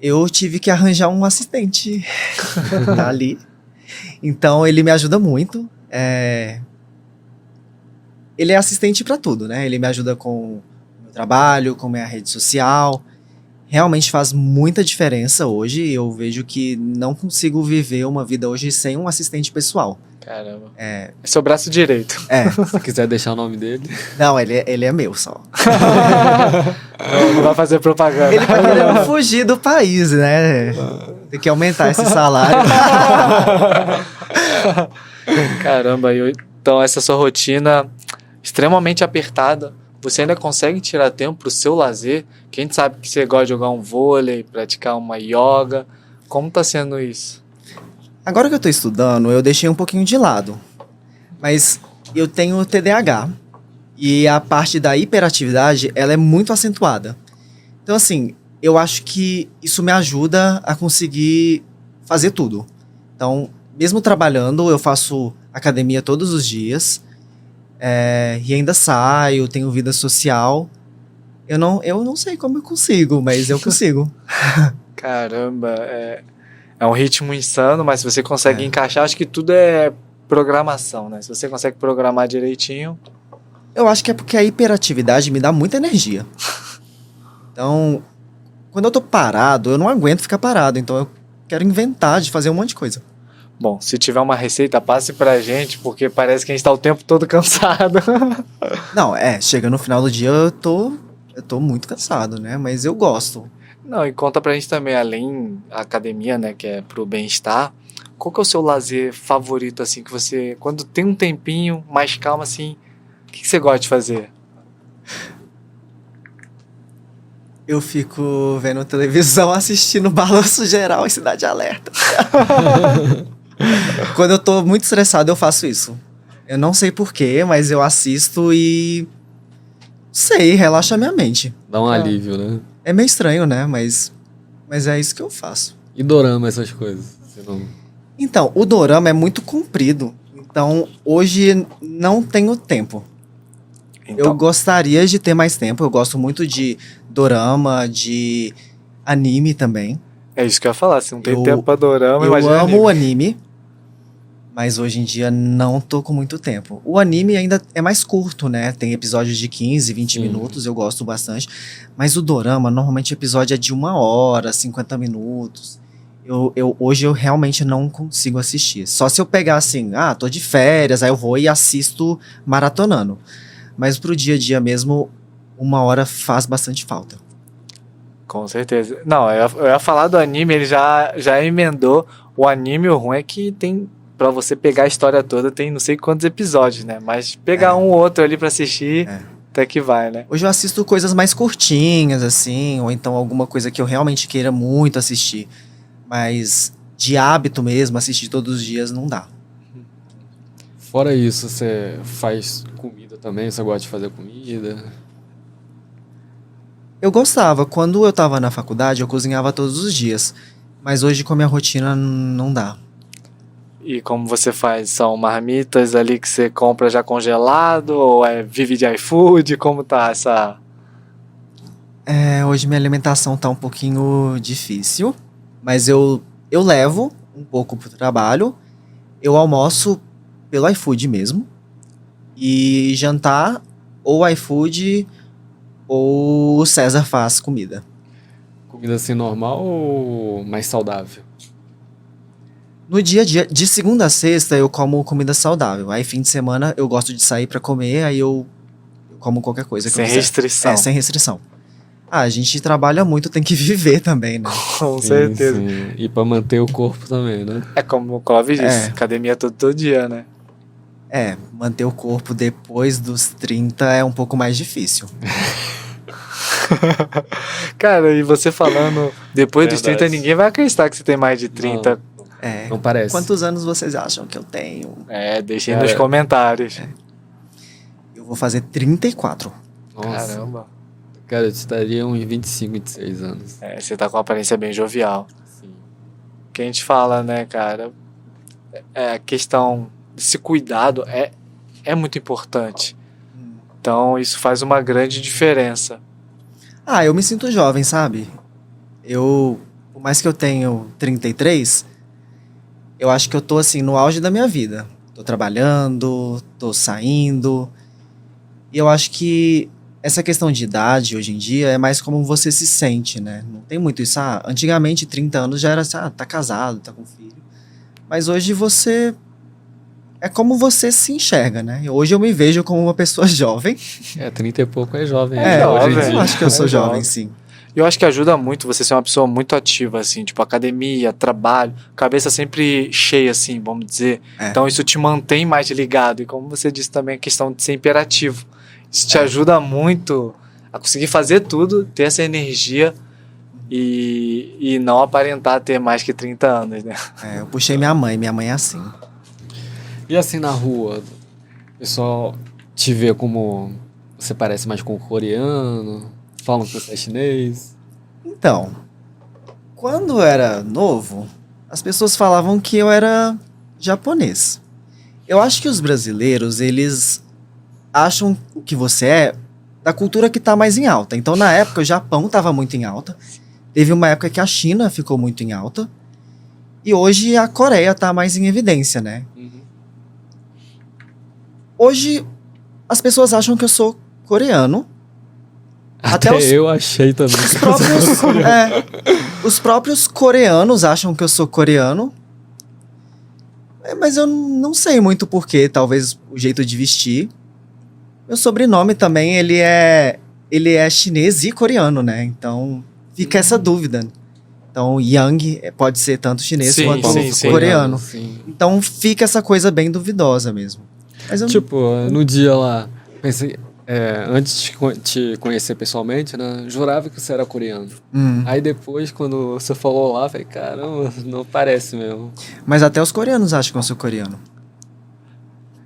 Eu tive que arranjar um assistente tá ali. Então ele me ajuda muito. Ele é assistente para tudo, né? Ele me ajuda com o meu trabalho, com minha rede social. Realmente faz muita diferença hoje. Eu vejo que não consigo viver uma vida hoje sem um assistente pessoal. Caramba. É seu braço direito. Se quiser deixar o nome dele. Não, ele é meu só. Não vai fazer propaganda. Ele vai querendo fugir do país, né? Tem que aumentar esse salário. Caramba, então essa sua rotina extremamente apertada, você ainda consegue tirar tempo pro seu lazer? Que a gente sabe que você gosta de jogar um vôlei, praticar uma yoga. Como tá sendo isso? Agora que eu tô estudando, eu deixei um pouquinho de lado. Mas eu tenho TDAH. E a parte da hiperatividade, ela é muito acentuada. Então, assim, eu acho que isso me ajuda a conseguir fazer tudo. Então, mesmo trabalhando, eu faço academia todos os dias. E ainda saio, tenho vida social. Eu não sei como eu consigo, mas eu consigo. Caramba, é um ritmo insano, mas se você consegue encaixar, acho que tudo é programação, né? Se você consegue programar direitinho... Eu acho que é porque a hiperatividade me dá muita energia. Então, quando eu tô parado, eu não aguento ficar parado. Então eu quero inventar de fazer um monte de coisa. Bom, se tiver uma receita, passe pra gente, porque parece que a gente tá o tempo todo cansado. Não, chega no final do dia eu tô muito cansado, né? Mas eu gosto. Não, e conta pra gente também, além da academia, né, que é pro bem-estar, qual que é o seu lazer favorito, assim, que você, quando tem um tempinho, mais calmo, assim, o que você gosta de fazer? Eu fico vendo televisão, assistindo Balanço Geral e Cidade Alerta. Quando eu tô muito estressado, eu faço isso. Eu não sei porquê, mas eu assisto e... Sei, relaxa a minha mente. Dá um alívio, né? É meio estranho, né? Mas Mas é isso que eu faço. E dorama, essas coisas? Você não... Então, o dorama é muito comprido. Então, hoje não tenho tempo. Então, Eu gostaria de ter mais tempo. Eu gosto muito de dorama, de anime também. é isso que eu ia falar. Se não tem Eu- tempo pra dorama, Eu imagina amo o anime. anime, mas hoje em dia não tô com muito tempo. O anime ainda é mais curto, né? Tem episódios de 15, 20 Sim. minutos, eu gosto bastante. Mas o dorama, normalmente o episódio é de 1 hora, 50 minutos. Hoje eu realmente não consigo assistir. Só se eu pegar assim, tô de férias, aí eu vou e assisto maratonando. Mas pro dia a dia mesmo, 1 hora faz bastante falta. Com certeza. Não, eu ia falar do anime, ele já emendou. O anime, o ruim é que tem. Pra você pegar a história toda, tem não sei quantos episódios, né? Mas pegar um ou outro ali pra assistir, até que vai, né? Hoje eu assisto coisas mais curtinhas, assim, ou então alguma coisa que eu realmente queira muito assistir. Mas de hábito mesmo, assistir todos os dias não dá. Fora isso, você faz comida também? Você gosta de fazer comida? Eu gostava, quando eu tava na faculdade, eu cozinhava todos os dias. Mas hoje com a minha rotina não dá. E como você faz? São marmitas ali que você compra já congelado? Ou vive de iFood? Como tá essa... Hoje minha alimentação tá um pouquinho difícil, mas eu levo um pouco pro trabalho. Eu almoço pelo iFood mesmo. E jantar, ou iFood, ou o César faz comida. Comida assim normal ou mais saudável? No dia a dia, de segunda a sexta, eu como comida saudável. Aí, fim de semana, eu gosto de sair pra comer, aí eu como qualquer coisa que Sem eu quiser. restrição. Sem restrição. A gente trabalha muito, tem que viver também, né? Com Sim, certeza. sim. E pra manter o corpo também, né? É como o Clóvis disse, É. academia todo dia, né? Manter o corpo depois dos 30 é um pouco mais difícil. Cara, e você falando depois dos Verdade. 30, ninguém vai acreditar que você tem mais de 30. Não parece. Quantos anos vocês acham que eu tenho? Deixem Cara, nos comentários. Eu vou fazer 34. Nossa, Caramba. cara, eu estaria uns 25, 26 anos. Você tá com uma aparência bem jovial. Sim. Que a gente fala, né, cara? A questão desse cuidado é muito importante. Então, isso faz uma grande diferença. Eu me sinto jovem, sabe? Por mais que eu tenho 33, eu acho que eu tô, assim, no auge da minha vida. Tô trabalhando, tô saindo. E eu acho que essa questão de idade, hoje em dia, é mais como você se sente, né? Não tem muito isso. Antigamente, 30 anos já era assim, tá casado, tá com filho. Mas hoje você... É como você se enxerga, né? Hoje eu me vejo como uma pessoa jovem. 30 e pouco é jovem. jovem. Hoje em dia. Eu acho que eu sou É jovem, jovem. sim. E eu acho que ajuda muito você ser uma pessoa muito ativa, assim, tipo academia, trabalho, cabeça sempre cheia, assim, vamos dizer. Então isso te mantém mais ligado. E como você disse também, a questão de ser imperativo. Isso te ajuda muito a conseguir fazer tudo, ter essa energia e não aparentar ter mais que 30 anos, né? Eu puxei minha mãe é assim. E assim na rua, o pessoal te vê como você parece mais com o coreano, falam que você é chinês. Então, quando eu era novo, as pessoas falavam que eu era japonês. Eu acho que os brasileiros, eles acham o que você é da cultura que tá mais em alta. Então, na época, o Japão tava muito em alta. Teve uma época que a China ficou muito em alta. E hoje a Coreia tá mais em evidência, né? Hoje, as pessoas acham que eu sou coreano. Até eu achei também. Os próprios coreanos acham que eu sou coreano. Mas eu não sei muito porquê. Talvez o jeito de vestir. Meu sobrenome também, ele é chinês e coreano, né? Então, fica essa dúvida. Então, Yang pode ser tanto chinês quanto coreano. Sim. Então, fica essa coisa bem duvidosa mesmo. Mas eu no dia lá, pensei, antes de te conhecer pessoalmente, né, jurava que você era coreano. Aí depois, quando você falou lá, falei, caramba, não parece mesmo. Mas até os coreanos acham que eu sou coreano.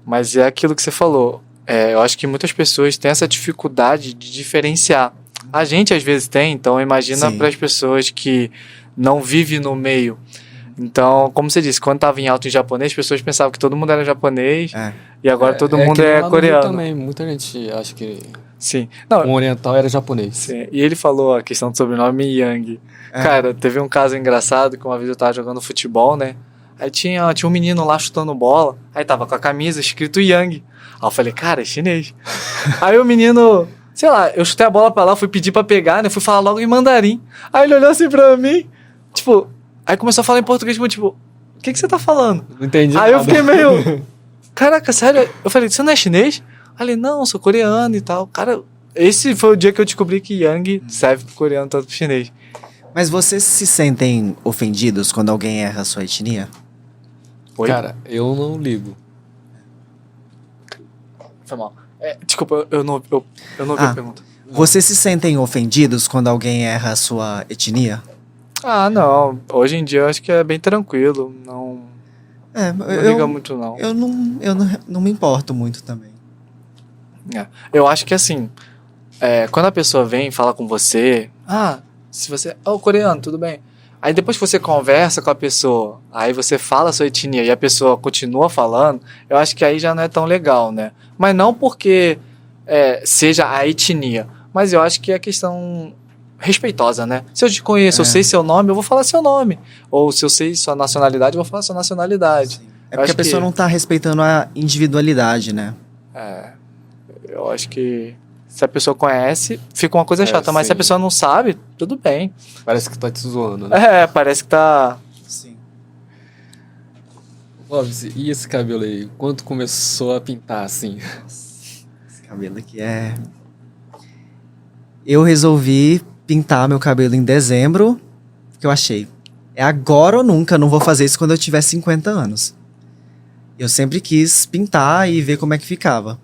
Mas é aquilo que você falou. Eu acho que muitas pessoas têm essa dificuldade de diferenciar. A gente às vezes tem, então imagina Sim. para as pessoas que não vivem no meio. Então, como você disse, quando estava em alto em japonês, as pessoas pensavam que todo mundo era japonês É. e agora todo mundo que lá é no Rio coreano. também, muita gente acha que Sim. Não, um oriental era japonês. sim. E ele falou a questão do sobrenome Yang. É. Cara, teve um caso engraçado que uma vez eu tava jogando futebol, né? Aí tinha um menino lá chutando bola, aí tava com a camisa escrito Yang. Aí eu falei, cara, é chinês. Aí o menino, sei lá, eu chutei a bola pra lá, fui pedir pra pegar, né? Fui falar logo em mandarim. Aí ele olhou assim pra mim, tipo, aí começou a falar em português, tipo, o que você tá falando? Não entendi Aí eu nada. fiquei meio, caraca, sério? Eu falei, você não é chinês? Aí ele, não, eu sou coreano e tal. Cara, esse foi o dia que eu descobri que Yang serve pro coreano, tanto pro chinês. Mas vocês se sentem ofendidos quando alguém erra a sua etnia? Oi? Cara, eu não ligo. Foi mal. Desculpa, eu não ouvi a pergunta. Vocês se sentem ofendidos quando alguém erra a sua etnia? Ah, não. Hoje em dia eu acho que é bem tranquilo. Não liga muito, não. Eu não me importo muito também. Eu acho que assim, quando a pessoa vem e fala com você, se você. Coreano, tudo bem. Aí depois que você conversa com a pessoa, aí você fala a sua etnia e a pessoa continua falando, eu acho que aí já não é tão legal, né? Mas não porque seja a etnia, mas eu acho que é questão respeitosa, né? Se eu te conheço, eu sei seu nome, eu vou falar seu nome. Ou se eu sei sua nacionalidade, eu vou falar sua nacionalidade. É porque a pessoa não tá respeitando a individualidade, né? Eu acho que se a pessoa conhece, fica uma coisa chata. Mas se a sim. pessoa não sabe, tudo bem. Parece que tá te zoando, né? Parece que tá... Sim. Clóvis, e esse cabelo aí? Quando começou a pintar assim? Esse cabelo aqui é... Eu resolvi pintar meu cabelo em dezembro, porque eu achei, é agora ou nunca, eu não vou fazer isso quando eu tiver 50 anos. Eu sempre quis pintar e ver como é que ficava.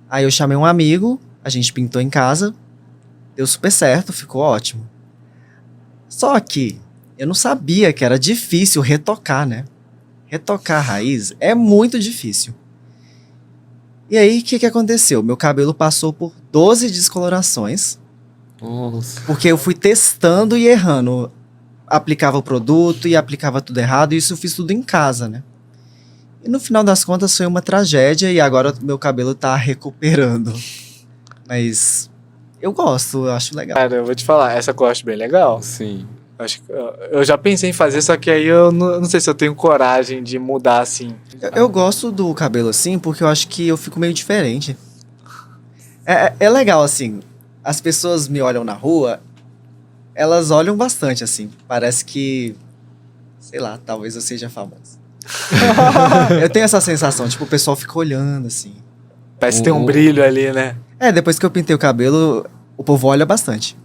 Aí eu chamei um amigo, a gente pintou em casa, deu super certo, ficou ótimo. Só que eu não sabia que era difícil retocar, né? Retocar a raiz é muito difícil. E aí, o que aconteceu? Meu cabelo passou por 12 descolorações, Nossa. porque eu fui testando e errando. Aplicava o produto e aplicava tudo errado, e isso eu fiz tudo em casa, né? E no final das contas foi uma tragédia, e agora meu cabelo tá recuperando. Mas eu gosto, eu acho legal. Cara, eu vou te falar, essa cor eu acho bem legal. Sim. Eu já pensei em fazer, só que aí eu não sei se eu tenho coragem de mudar assim. Eu gosto do cabelo assim porque eu acho que eu fico meio diferente. É legal, assim. As pessoas me olham na rua, elas olham bastante, assim. Parece que, sei lá, talvez eu seja famoso. Eu tenho essa sensação, tipo, o pessoal fica olhando, assim. Parece que tem um brilho ali, né? Depois que eu pintei o cabelo, o povo olha bastante.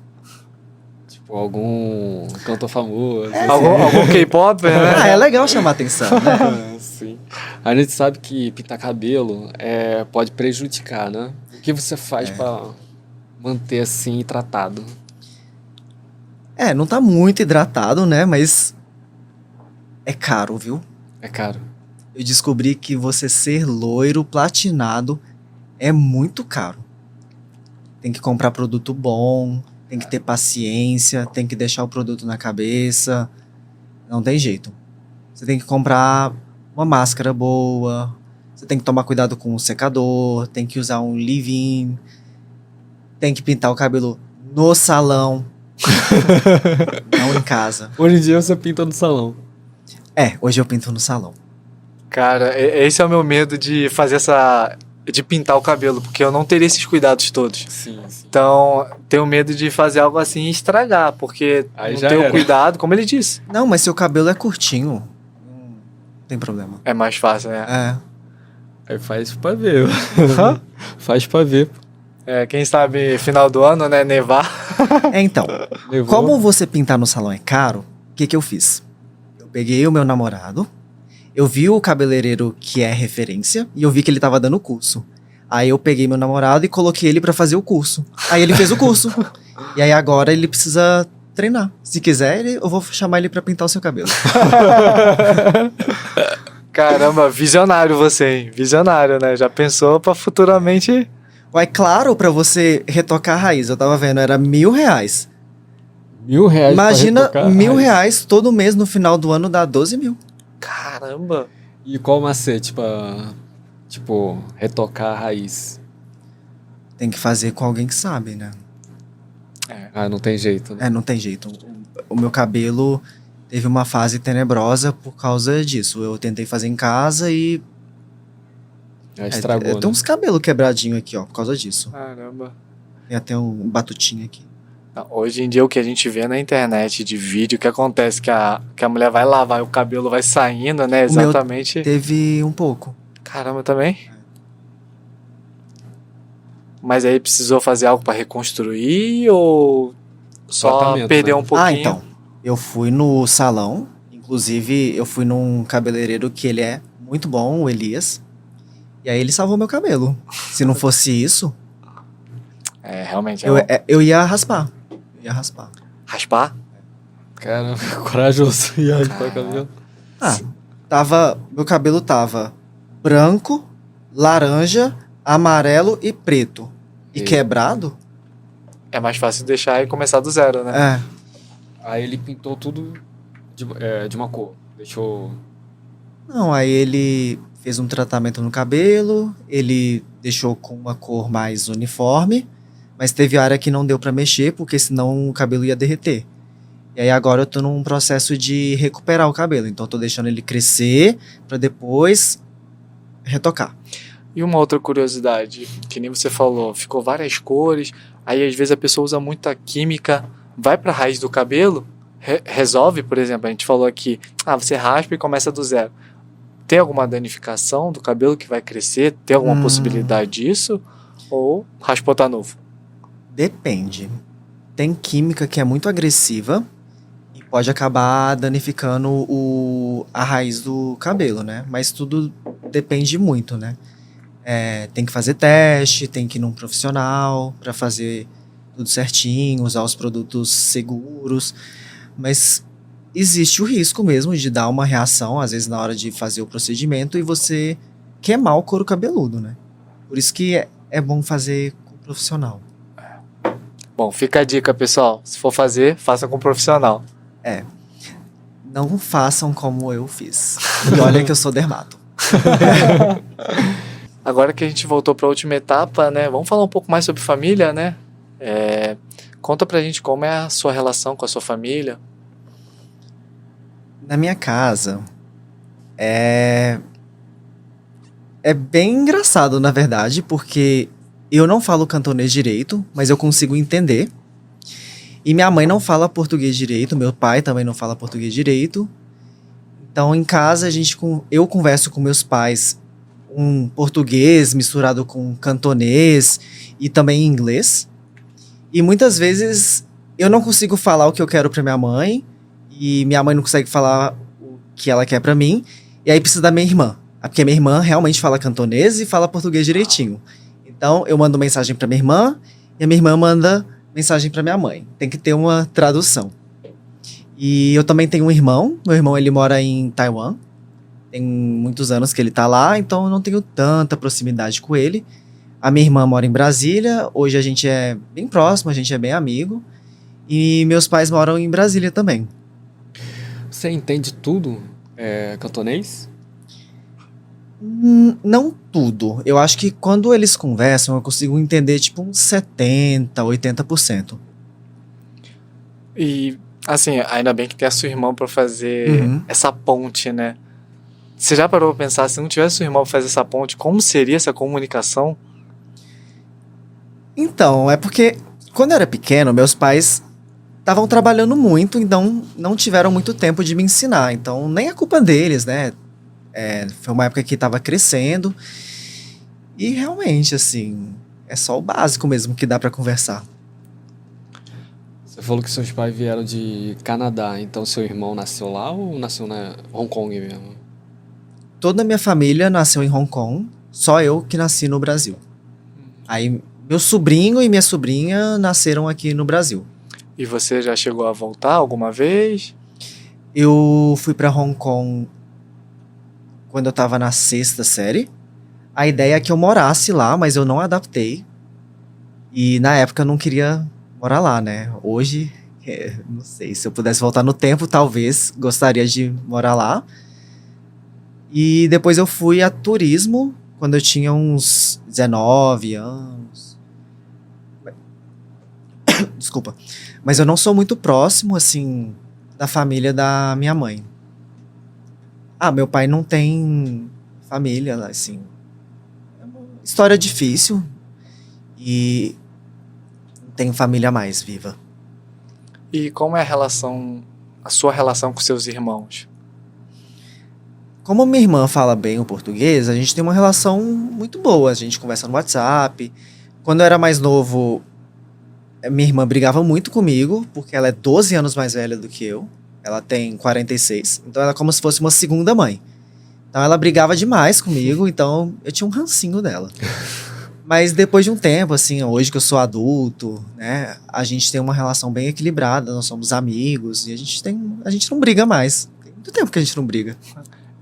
Tipo, algum cantor famoso. Algum K-pop, né? É legal chamar atenção, né? Sim. A gente sabe que pintar cabelo pode prejudicar, né? O que você faz pra manter assim tratado? Não tá muito hidratado, né? Mas é caro, viu? É caro. Eu descobri que você ser loiro, platinado, é muito caro. Tem que comprar produto bom, tem que ter paciência, tem que deixar o produto na cabeça. Não tem jeito. Você tem que comprar uma máscara boa, você tem que tomar cuidado com o secador, tem que usar um leave-in, tem que pintar o cabelo no salão, não em casa. Hoje em dia você pinta no salão. Hoje eu pinto no salão. Cara, esse é o meu medo de fazer de pintar o cabelo, porque eu não teria esses cuidados todos. Sim, sim. Então, tenho medo de fazer algo assim e estragar, porque Aí não já tenho era. cuidado, como ele disse. Não, mas seu cabelo é curtinho, não tem problema. É mais fácil, né? Aí faz pra ver. Faz pra ver. Quem sabe final do ano, né? Nevar. Então, Levou. como você pintar no salão é caro, o que eu fiz? Eu peguei o meu namorado, eu vi o cabeleireiro que é referência e eu vi que ele tava dando curso. Aí eu peguei meu namorado e coloquei ele pra fazer o curso. Aí ele fez o curso. E aí agora ele precisa treinar. Se quiser, eu vou chamar ele pra pintar o seu cabelo. Caramba, visionário você, hein? Visionário, né? Já pensou pra futuramente... Ué, claro, pra você retocar a raiz, eu tava vendo, era R$ 1.000. R$ 1.000 Imagina pra retocar a R$ 1.000 todo mês no final do ano dá 12 mil. Caramba! E qual o macete pra, tipo, retocar a raiz? Tem que fazer com alguém que sabe, né? Ah, não tem jeito, né? Não tem jeito. O meu cabelo teve uma fase tenebrosa por causa disso. Eu tentei fazer em casa e Estragou, né? tem uns cabelos quebradinhos aqui, ó, por causa disso. Caramba! Tem até um batutinho aqui. Não, hoje em dia o que a gente vê na internet de vídeo, que acontece que a mulher vai lavar e o cabelo vai saindo, né? O meu Exatamente. teve um pouco. Caramba, também? Mas aí precisou fazer algo pra reconstruir ou só Tratamento, perdeu né? um pouquinho? Então, eu fui no salão, inclusive eu fui num cabeleireiro que ele é muito bom, o Elias. E aí ele salvou meu cabelo. Se não fosse isso, É, realmente. eu ia raspar. Eu ia raspar. Raspar? Caramba, corajoso. E aí, qual é o cabelo? Meu cabelo tava branco, laranja, amarelo e preto. E E- quebrado? É mais fácil deixar e começar do zero, né? É. Aí ele pintou tudo de uma cor. Deixou... Não, aí ele fez um tratamento no cabelo, ele deixou com uma cor mais uniforme, mas teve área que não deu pra mexer, porque senão o cabelo ia derreter. E aí agora eu tô num processo de recuperar o cabelo, então eu tô deixando ele crescer pra depois retocar. E uma outra curiosidade, que nem você falou, ficou várias cores, aí às vezes a pessoa usa muita química, vai pra raiz do cabelo, resolve, por exemplo, a gente falou aqui, você raspa e começa do zero. Tem alguma danificação do cabelo que vai crescer? Tem alguma possibilidade disso? Ou raspou tá novo? Depende. Tem química que é muito agressiva e pode acabar danificando a raiz do cabelo, né? Mas tudo depende muito, né? Tem que fazer teste, tem que ir num profissional para fazer tudo certinho, usar os produtos seguros. Mas existe o risco mesmo de dar uma reação, às vezes na hora de fazer o procedimento, e você queimar o couro cabeludo, né? Por isso que é bom fazer com um profissional. Bom, fica a dica, pessoal. Se for fazer, faça com um profissional. Não façam como eu fiz. E olha que eu sou dermato. Agora que a gente voltou para a última etapa, né? Vamos falar um pouco mais sobre família, né? Conta pra gente como é a sua relação com a sua família. Na minha casa, é bem engraçado, na verdade, porque eu não falo cantonês direito, mas eu consigo entender. E minha mãe não fala português direito, meu pai também não fala português direito. Então, em casa, eu converso com meus pais um português misturado com cantonês e também inglês. E muitas vezes eu não consigo falar o que eu quero pra minha mãe e minha mãe não consegue falar o que ela quer pra mim. E aí precisa da minha irmã, porque minha irmã realmente fala cantonês e fala português direitinho. Então eu mando mensagem pra minha irmã e a minha irmã manda mensagem pra minha mãe. Tem que ter uma tradução. E eu também tenho um irmão. Meu irmão, ele mora em Taiwan. Tem muitos anos que ele tá lá, então eu não tenho tanta proximidade com ele. A minha irmã mora em Brasília. Hoje a gente é bem próximo, a gente é bem amigo. E meus pais moram em Brasília também. Você entende tudo cantonês? Não tudo. Eu acho que quando eles conversam, eu consigo entender tipo uns 70%, 80%. E, assim, ainda bem que tem a sua irmã pra fazer essa ponte, né? Você já parou pra pensar, se não tivesse sua irmã pra fazer essa ponte, como seria essa comunicação? Então, é porque quando eu era pequeno, meus pais estavam trabalhando muito, então não tiveram muito tempo de me ensinar. Então, nem é culpa deles, né? Foi uma época que estava crescendo. E realmente, assim, é só o básico mesmo que dá pra conversar. Você falou que seus pais vieram de Canadá, então seu irmão nasceu lá ou nasceu na Hong Kong mesmo? Toda a minha família nasceu em Hong Kong, só eu que nasci no Brasil. Aí, meu sobrinho e minha sobrinha nasceram aqui no Brasil. E você já chegou a voltar alguma vez? Eu fui pra Hong Kong quando eu tava na 6ª série. A ideia é que eu morasse lá, mas eu não adaptei. E na época eu não queria morar lá, né? Hoje, não sei, se eu pudesse voltar no tempo, talvez gostaria de morar lá. E depois eu fui a turismo quando eu tinha uns 19 anos. Desculpa. Mas eu não sou muito próximo, assim, da família da minha mãe. Meu pai não tem família, assim. É uma história difícil e não tenho família mais viva. E como é a sua relação com seus irmãos? Como minha irmã fala bem o português, a gente tem uma relação muito boa. A gente conversa no WhatsApp. Quando eu era mais novo, minha irmã brigava muito comigo, porque ela é 12 anos mais velha do que eu. Ela tem 46. Então ela é como se fosse uma segunda mãe. Então ela brigava demais comigo, então eu tinha um rancinho dela. Mas depois de um tempo, assim, hoje que eu sou adulto, né, a gente tem uma relação bem equilibrada, nós somos amigos e a gente não briga mais. Tem muito tempo que a gente não briga.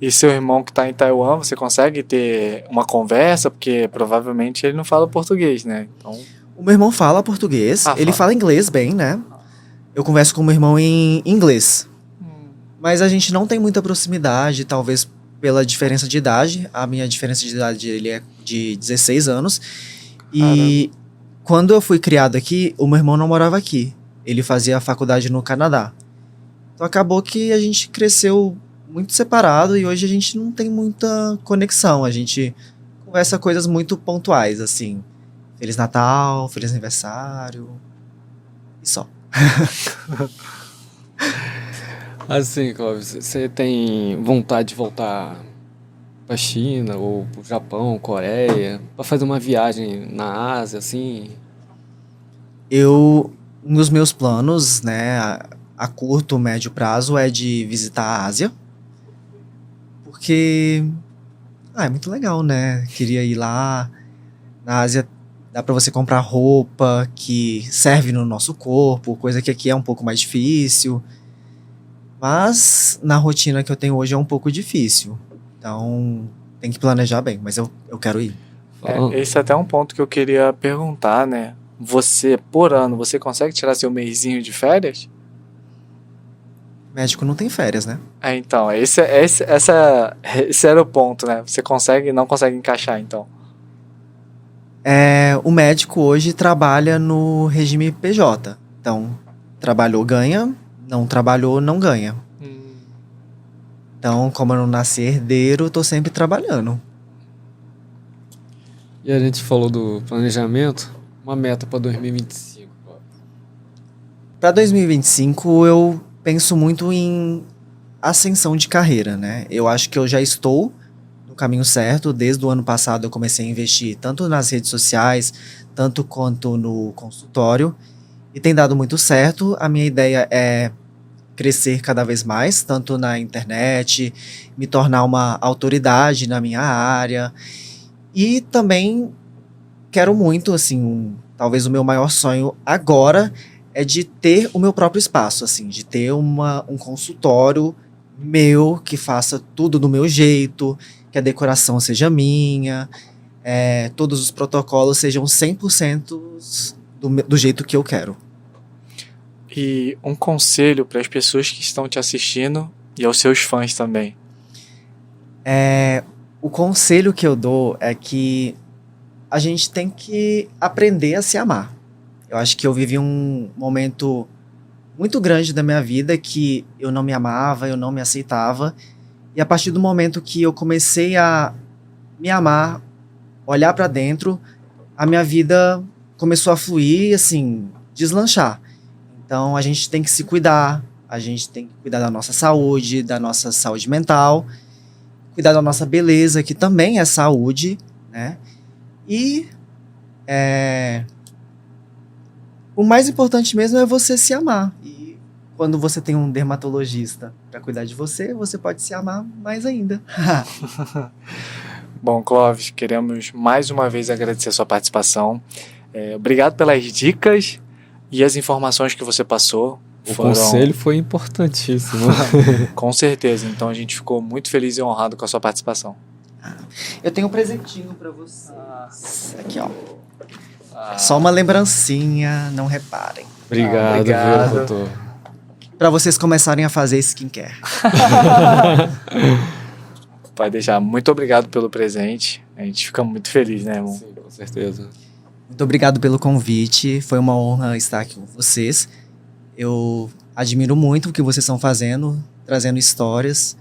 E seu irmão que está em Taiwan, você consegue ter uma conversa? Porque provavelmente ele não fala português, né? Então... O meu irmão fala português, ele fala inglês bem, né? Eu converso com o meu irmão em inglês. Mas a gente não tem muita proximidade, talvez pela diferença de idade. A minha diferença de idade, ele é de 16 anos. E quando eu fui criado aqui, o meu irmão não morava aqui. Ele fazia faculdade no Canadá. Então acabou que a gente cresceu muito separado e hoje a gente não tem muita conexão. A gente conversa coisas muito pontuais, assim. Feliz Natal, Feliz Aniversário. E só. Assim, Clóvis, você tem vontade de voltar pra China ou pro Japão, Coreia, pra fazer uma viagem na Ásia, assim? Nos meus planos, né, a curto, médio prazo é de visitar a Ásia. Porque é muito legal, né? Queria ir lá. Na Ásia dá pra você comprar roupa que serve no nosso corpo, coisa que aqui é um pouco mais difícil. Mas na rotina que eu tenho hoje é um pouco difícil. Então tem que planejar bem, mas eu quero ir. Esse é até um ponto que eu queria perguntar, né? Você, por ano, você consegue tirar seu mesinho de férias? Médico não tem férias, né? Então, esse era o ponto, né? Você não consegue encaixar, então. O médico hoje trabalha no regime PJ. Então, trabalhou, ganha. Não trabalhou, não ganha. Então, como eu não nasci herdeiro, tô sempre trabalhando. E a gente falou do planejamento, uma meta para 2025. Para 2025, eu penso muito em ascensão de carreira, né? Eu acho que eu já estou no caminho certo. Desde o ano passado eu comecei a investir tanto nas redes sociais, tanto quanto no consultório. E tem dado muito certo. A minha ideia é crescer cada vez mais, tanto na internet, me tornar uma autoridade na minha área. E também quero muito, assim, talvez o meu maior sonho agora é de ter o meu próprio espaço, assim, de ter um consultório meu, que faça tudo do meu jeito, que a decoração seja minha, todos os protocolos sejam 100% do jeito que eu quero. E um conselho para as pessoas que estão te assistindo e aos seus fãs também. O conselho que eu dou é que a gente tem que aprender a se amar. Eu acho que eu vivi um momento muito grande da minha vida que eu não me amava, eu não me aceitava. E a partir do momento que eu comecei a me amar, olhar para dentro, a minha vida começou a fluir, assim, deslanchar. Então a gente tem que se cuidar, a gente tem que cuidar da nossa saúde mental, cuidar da nossa beleza, que também é saúde, né? E o mais importante mesmo é você se amar. E quando você tem um dermatologista para cuidar de você, você pode se amar mais ainda. Bom, Clóvis, queremos mais uma vez agradecer a sua participação. Obrigado pelas dicas e as informações que você passou. O conselho foi importantíssimo. Com certeza. Então a gente ficou muito feliz e honrado com a sua participação. Eu tenho um presentinho para você. Aqui, ó. Só uma lembrancinha, não reparem. Obrigado, obrigado. viu, doutor? Pra vocês começarem a fazer skincare. Pode deixar. Muito obrigado pelo presente. A gente fica muito feliz, né, irmão? Sim, com certeza. Muito obrigado pelo convite. Foi uma honra estar aqui com vocês. Eu admiro muito o que vocês estão fazendo, trazendo histórias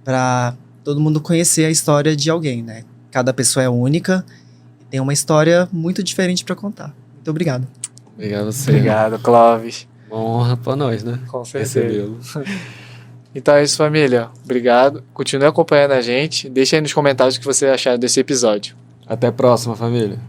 para todo mundo conhecer a história de alguém, né? Cada pessoa é única e tem uma história muito diferente para contar. Muito obrigado. Obrigado a você. Obrigado, Clóvis. Uma honra pra nós, né? Com certeza. Recebê-lo. Então é isso, família. Obrigado. Continue acompanhando a gente. Deixa aí nos comentários o que você achar desse episódio. Até a próxima, família.